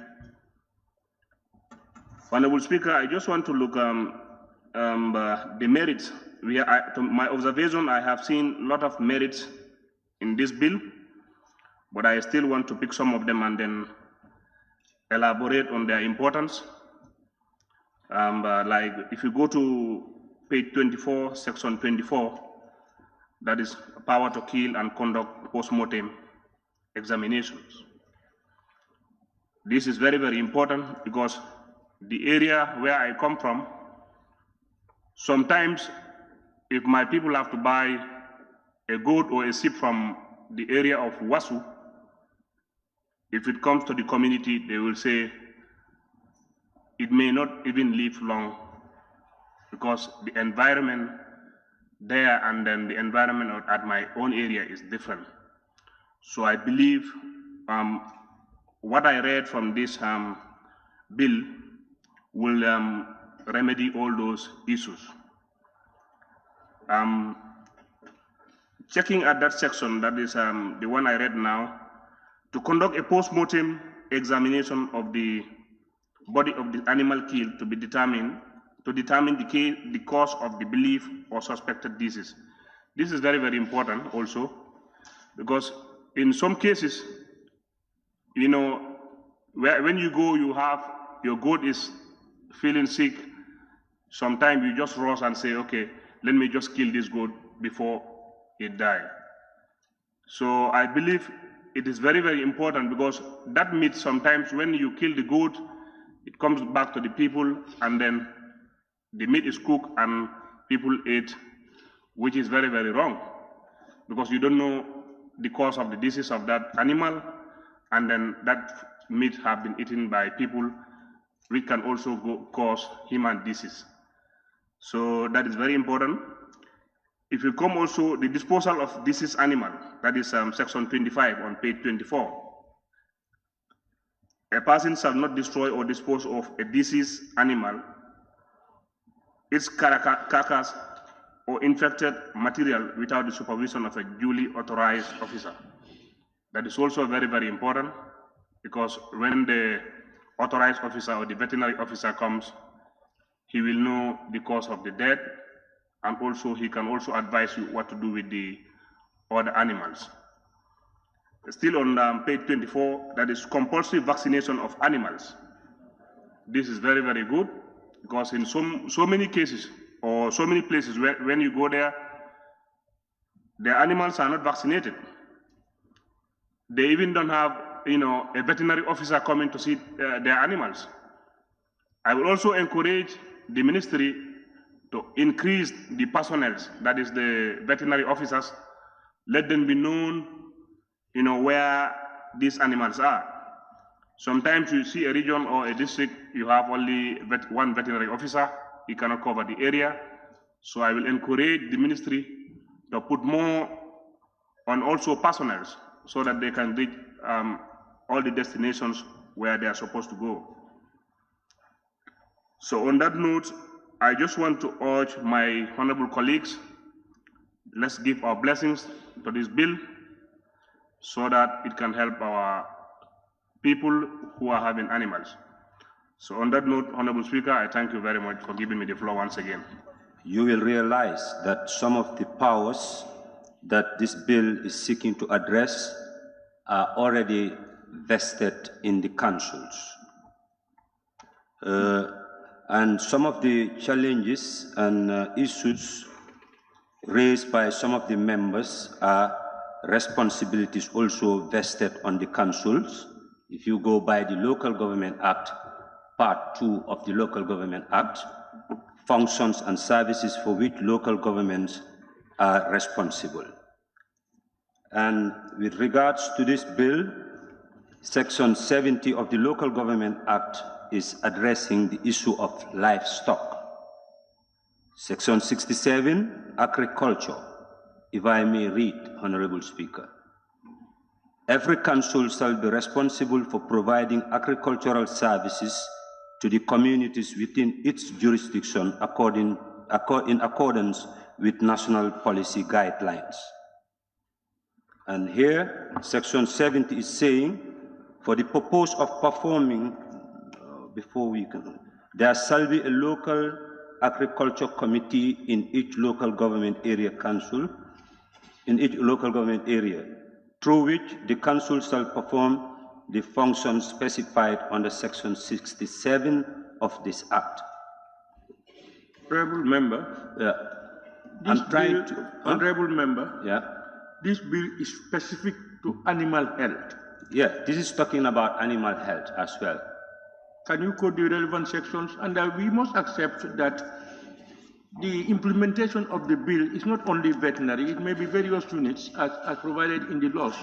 Honorable Speaker, I just want to look the merits. To my observation, I have seen a lot of merits in this bill, but I still want to pick some of them and then elaborate on their importance. Like if you go to page 24, section 24, that is power to kill and conduct post-mortem examinations. This is very, very important because the area where I come from, sometimes if my people have to buy a goat or a sheep from the area of Wasu, if it comes to the community, they will say it may not even live long because the environment there and then the environment at my own area is different. So I believe what I read from this bill will remedy all those issues. Checking at that section, that is the one I read now, to conduct a post-mortem examination of the body of the animal killed to be determined to determine the cause of the belief or suspected disease. This is very, very important also, because in some cases, you know, when you go, you have, your goat is feeling sick, sometimes you just rush and say, okay, let me just kill this goat before it dies. So I believe it is very, very important, because that meat, sometimes when you kill the goat, it comes back to the people, and then the meat is cooked and people eat, which is very, very wrong, because you don't know the cause of the disease of that animal, and then that meat have been eaten by people, which can also cause human disease. So that is very important. If you come also, the disposal of diseased animal, that is section 25 on page 24. A person shall not destroy or dispose of a diseased animal, its carcass, or infected material without the supervision of a duly authorized officer. That is also very, very important, because when the authorized officer or the veterinary officer comes, he will know the cause of the death, and also he can also advise you what to do with the other animals. Still on page 24, that is compulsory vaccination of animals. This is very, very good, because in so many cases, or so many places when you go there, the animals are not vaccinated. They even don't have, you know, a veterinary officer coming to see their animals. I will also encourage the ministry to increase the personnel, that is the veterinary officers. Let them be known, you know, where these animals are. Sometimes you see a region or a district, you have only one veterinary officer, he cannot cover the area. So I will encourage the ministry to put more on also personnel, so that they can reach all the destinations where they are supposed to go. So on that note, I just want to urge my honorable colleagues, let's give our blessings to this bill, so that it can help our people who are having animals. So on that note, Honorable Speaker, I thank you very much for giving me the floor once again. You will realize that some of the powers that this bill is seeking to address are already vested in the councils. And some of the challenges and issues raised by some of the members are responsibilities also vested on the councils. If you go by the Local Government Act, Part 2 of the Local Government Act, functions and services for which local governments are responsible. And with regards to this bill, Section 70 of the Local Government Act is addressing the issue of livestock. Section 67, agriculture. If I may read, Honorable Speaker. Every council shall be responsible for providing agricultural services to the communities within its jurisdiction in accordance with national policy guidelines. And here, Section 70 is saying, for the purpose of performing, there shall be a local agriculture committee in each local government area council, through which the council shall perform the functions specified under Section 67 of this Act. Honorable Member, Honorable Member, this bill is specific to animal health. Yeah, this is talking about animal health as well. Can you quote the relevant sections? And we must accept that the implementation of the bill is not only veterinary, it may be various units as provided in the laws.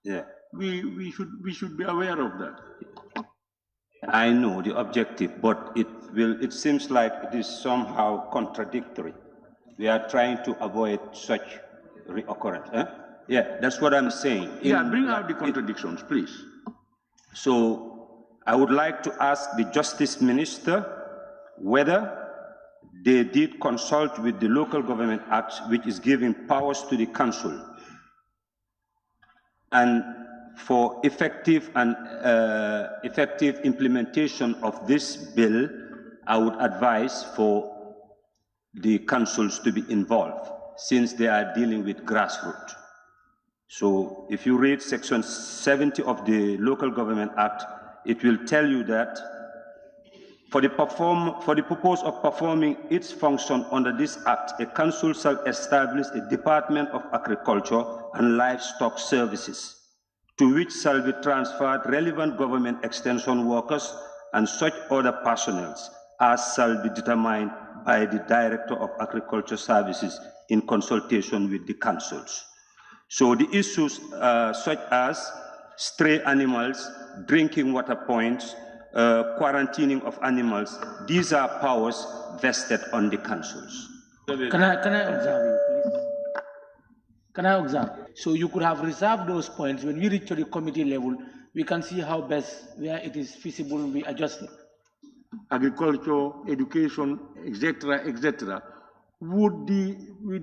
Yeah. We should be aware of that. I know the objective, but it seems like it is somehow contradictory. We are trying to avoid such reoccurrence. Yeah, that's what I'm saying. Bring out the contradictions, please. So I would like to ask the Justice Minister whether they did consult with the Local Government Act, which is giving powers to the council, and for effective implementation of this bill, I would advise for the councils to be involved since they are dealing with grassroots. So if you read Section 70 of the Local Government Act, it will tell you that for the purpose of performing its function under this Act, a council shall establish a Department of Agriculture and Livestock Services, to which shall be transferred relevant government extension workers and such other personnel as shall be determined by the Director of Agriculture Services in consultation with the councils. So the issues such as stray animals, drinking water points, quarantining of animals, these are powers vested on the councils. Can I observe you, please? Can I observe? So you could have reserved those points. When we reach to the committee level, we can see how best, where it is feasible, we adjust it. Agriculture, education, etc., would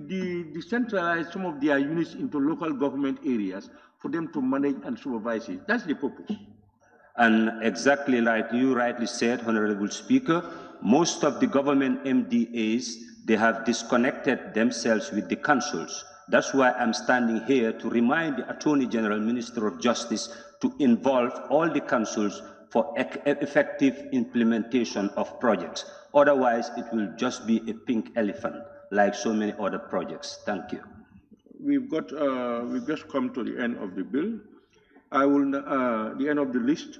decentralize some of their units into local government areas for them to manage and supervise it. That's the purpose. And exactly like you rightly said, Honorable Speaker, most of the government MDAs, they have disconnected themselves with the councils. That's why I'm standing here to remind the Attorney General, Minister of Justice, to involve all the councils for effective implementation of projects. Otherwise, it will just be a pink elephant, like so many other projects. Thank you. We've just come to the end of the bill. The end of the list.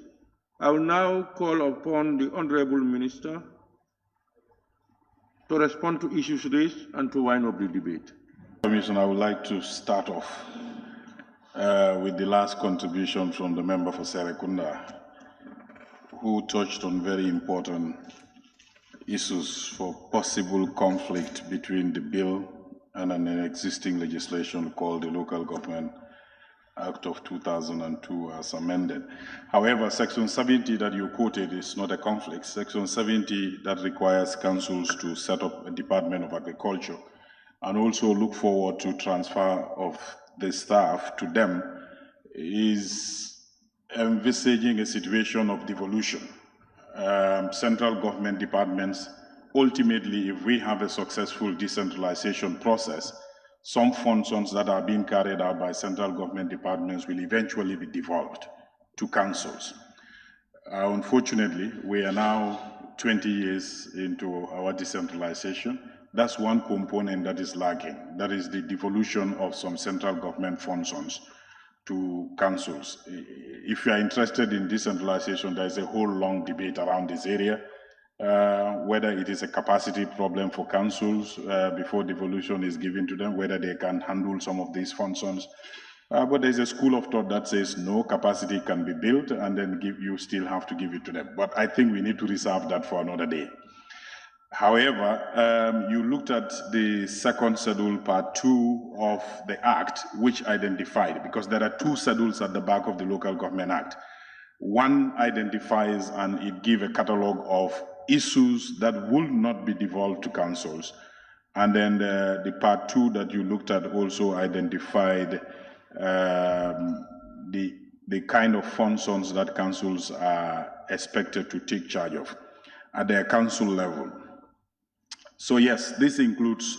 I will now call upon the Honorable Minister to respond to issues raised and to wind up the debate. Commissioner, I would like to start off with the last contribution from the member for Serekunda, who touched on very important issues for possible conflict between the bill and an existing legislation called the Local Government Act of 2002 as amended. However, Section 70 that you quoted is not a conflict. Section 70 that requires councils to set up a Department of Agriculture and also look forward to transfer of the staff to them is envisaging a situation of devolution. Central government departments, ultimately, if we have a successful decentralization process, some functions that are being carried out by central government departments will eventually be devolved to councils. Unfortunately, we are now 20 years into our decentralization. That's one component that is lacking. That is the devolution of some central government functions to councils. If you are interested in decentralization, there is a whole long debate around this area, whether it is a capacity problem for councils before devolution is given to them, whether they can handle some of these functions. But there's a school of thought that says no, capacity can be built and then you still have to give it to them. But I think we need to reserve that for another day. However, you looked at the second schedule, part 2 of the Act, which identified, because there are 2 schedules at the back of the Local Government Act. One identifies and it gives a catalog of issues that will not be devolved to councils. And then the part 2 that you looked at also identified the kind of functions that councils are expected to take charge of at their council level. So yes, this includes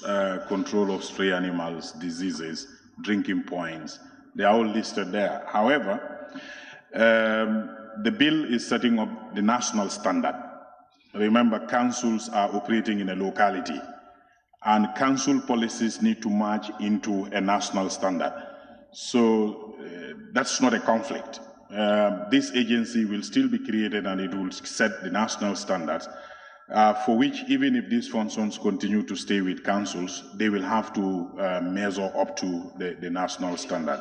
control of stray animals, diseases, drinking points. They are all listed there. However, the bill is setting up the national standard. Remember, councils are operating in a locality, and council policies need to merge into a national standard. So that's not a conflict. This agency will still be created and it will set the national standards, for which even if these functions continue to stay with councils, they will have to measure up to the national standard.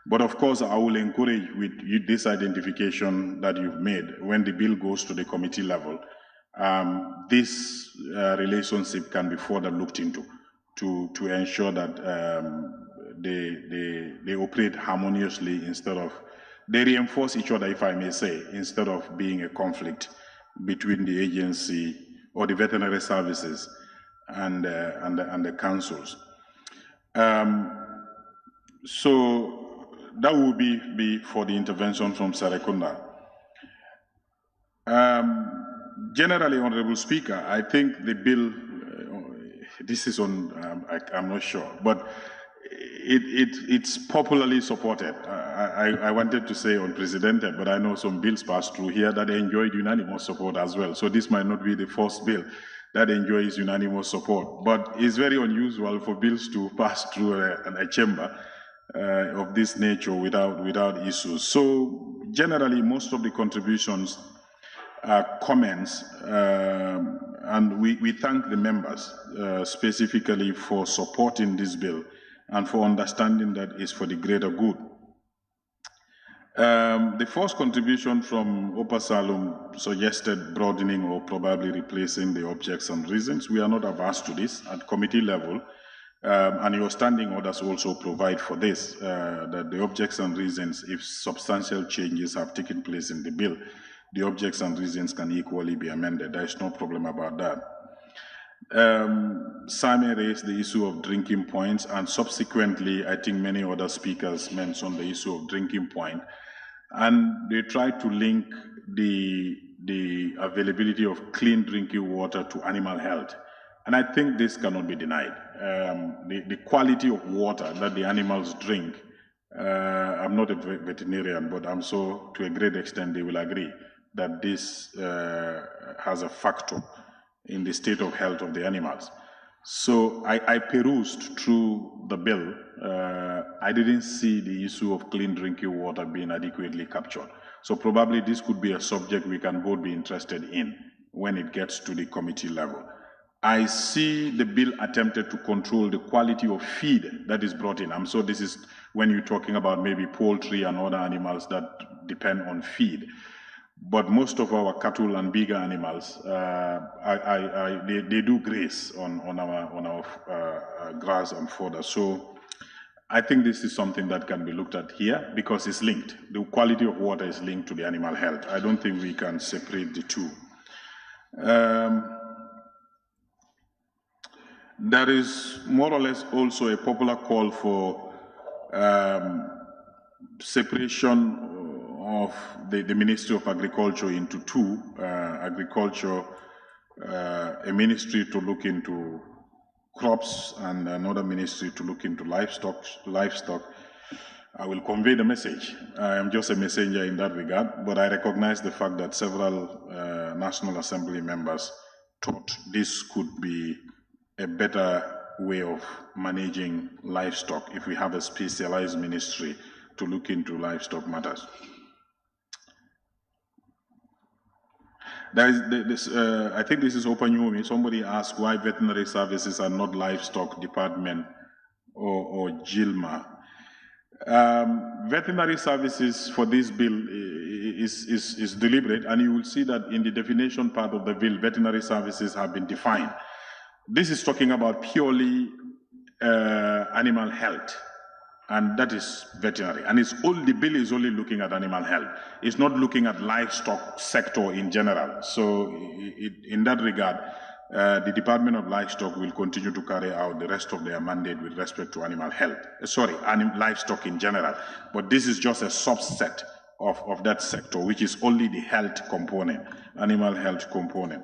But of course, I will encourage with this identification that you've made, when the bill goes to the committee level, this relationship can be further looked into to ensure that they operate harmoniously instead of, they reinforce each other, if I may say, instead of being a conflict between the agency or the veterinary services and the councils. So that would be for the intervention from Serekunda. Generally, Honorable Speaker, I think the bill, this is on, I'm not sure, but it's popularly supported. I wanted to say unprecedented, but I know some bills passed through here that enjoyed unanimous support as well. So this might not be the first bill that enjoys unanimous support, but it's very unusual for bills to pass through a chamber of this nature without issues. So generally, most of the contributions are comments, and we thank the members specifically for supporting this bill and for understanding that it's for the greater good. The first contribution from Opa Salum suggested broadening or probably replacing the objects and reasons. We are not averse to this at committee level, and your standing orders also provide for this, that the objects and reasons, if substantial changes have taken place in the bill, the objects and reasons can equally be amended. There is no problem about that. Sami raised the issue of drinking points, and subsequently, I think many other speakers mentioned the issue of drinking point, and they tried to link the availability of clean drinking water to animal health. And I think this cannot be denied. The quality of water that the animals drink, I'm not a veterinarian, but I'm so, to a great extent, they will agree that this has a factor in the state of health of the animals. So I perused through the bill. I didn't see the issue of clean drinking water being adequately captured. So probably this could be a subject we can both be interested in when it gets to the committee level. I see the bill attempted to control the quality of feed that is brought in. So this is when you're talking about maybe poultry and other animals that depend on feed. But most of our cattle and bigger animals, they do graze on our grass and fodder. So I think this is something that can be looked at here because it's linked. The quality of water is linked to the animal health. I don't think we can separate the two. There is more or less also a popular call for separation of the Ministry of Agriculture into two, agriculture, a ministry to look into crops and another ministry to look into livestock. I will convey the message. I am just a messenger in that regard, but I recognize the fact that several National Assembly members thought this could be a better way of managing livestock if we have a specialized ministry to look into livestock matters. There is I think this is Open Yumi. Somebody asked why veterinary services are not livestock department or GILMA. Veterinary services for this bill is deliberate, and you will see that in the definition part of the bill, veterinary services have been defined. This is talking about purely animal health, and that is veterinary. And the bill is only looking at animal health. It's not looking at livestock sector in general. So in that regard, the Department of Livestock will continue to carry out the rest of their mandate with respect to animal health. Livestock in general. But this is just a subset of that sector, which is only the health component, animal health component.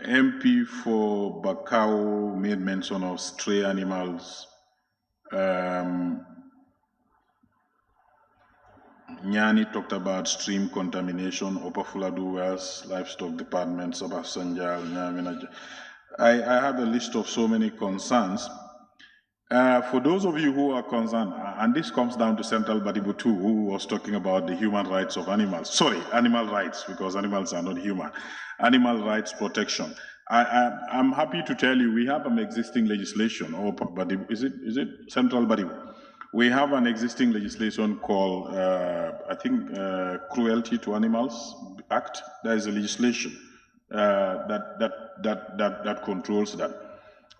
MP for Bakau made mention of stray animals. Nyani talked about stream contamination, Opafuladu Wells, Livestock Department, Sabah Sanjal. I have a list of so many concerns. For those of you who are concerned, and this comes down to Central Badibu too, who was talking about the human rights of animals. Sorry, animal rights, because animals are not human. Animal rights protection. I'm happy to tell you we have an existing legislation, or is it Central Badibu? We have an existing legislation called, I think, Cruelty to Animals Act. There is a legislation that controls that.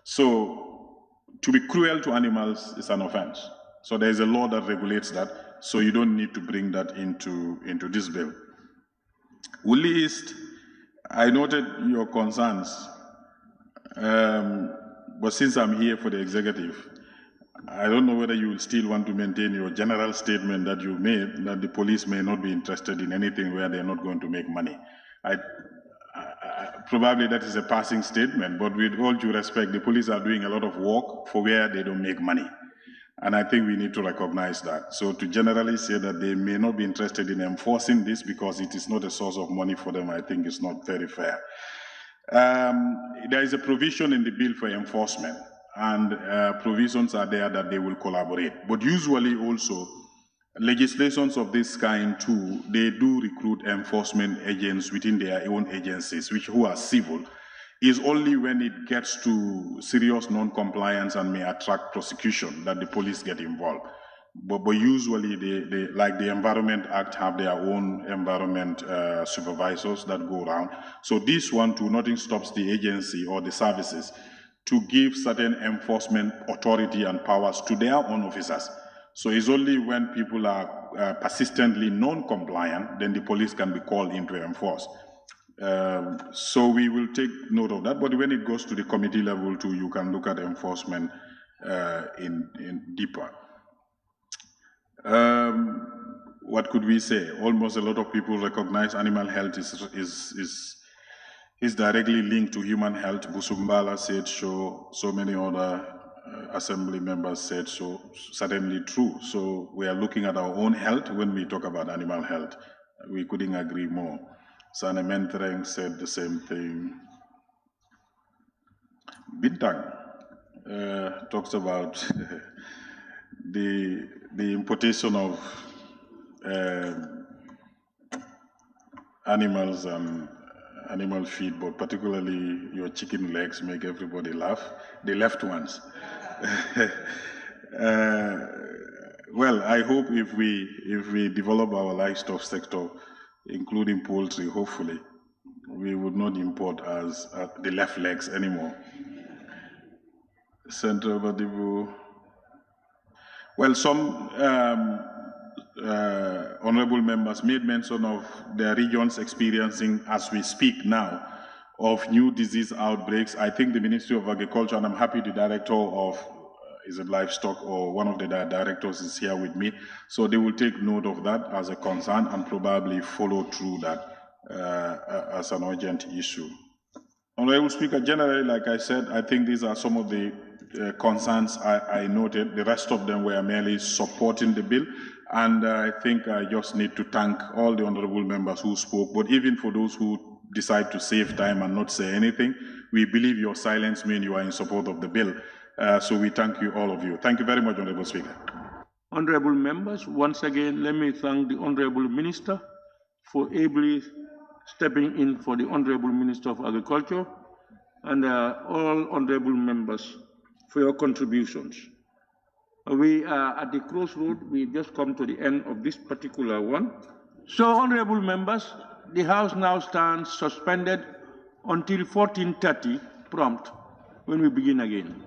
So, to be cruel to animals is an offense. So there is a law that regulates that. So you don't need to bring that into this bill. Woolly East, I noted your concerns, but since I'm here for the executive, I don't know whether you will still want to maintain your general statement that you made, that the police may not be interested in anything where they're not going to make money. Probably that is a passing statement, but with all due respect, the police are doing a lot of work for where they don't make money. And I think we need to recognize that. So to generally say that they may not be interested in enforcing this because it is not a source of money for them, I think is not very fair. There is a provision in the bill for enforcement, and provisions are there that they will collaborate. But usually also, legislations of this kind too, they do recruit enforcement agents within their own agencies, who are civil. Is only when it gets to serious non-compliance and may attract prosecution that the police get involved. But usually, they, like the Environment Act, have their own environment supervisors that go around. So this one too, nothing stops the agency or the services to give certain enforcement authority and powers to their own officers. So it's only when people are persistently non-compliant, then the police can be called in to enforce. So we will take note of that, but when it goes to the committee level too, you can look at enforcement in deeper. What could we say? Almost a lot of people recognize animal health is directly linked to human health. Busumbala said so, so many other assembly members said so, certainly true. So we are looking at our own health when we talk about animal health. We couldn't agree more. Sane Mentereng said the same thing. Bintang talks about the importation of animals and animal feed, but particularly your chicken legs make everybody laugh. The left ones. Well, I hope if we develop our livestock sector, including poultry, hopefully, we would not import as the left legs anymore. Central Badibu. Well, some honorable members made mention of their regions experiencing, as we speak now, of new disease outbreaks. I think the Ministry of Agriculture, and I'm happy the director of is it livestock or one of the directors is here with me. So they will take note of that as a concern and probably follow through that as an urgent issue. Honorable Speaker, generally, like I said, I think these are some of the concerns I noted. The rest of them were merely supporting the bill. And I think I just need to thank all the honorable members who spoke. But even for those who decide to save time and not say anything, we believe your silence means you are in support of the bill. So we thank you, all of you. Thank you very much, Honorable Speaker. Honorable members, once again, let me thank the Honorable Minister for ably stepping in for the Honorable Minister of Agriculture and all honorable members for your contributions. We are at the crossroad. We just come to the end of this particular one. So, honorable members, the House now stands suspended until 14:30 prompt when we begin again.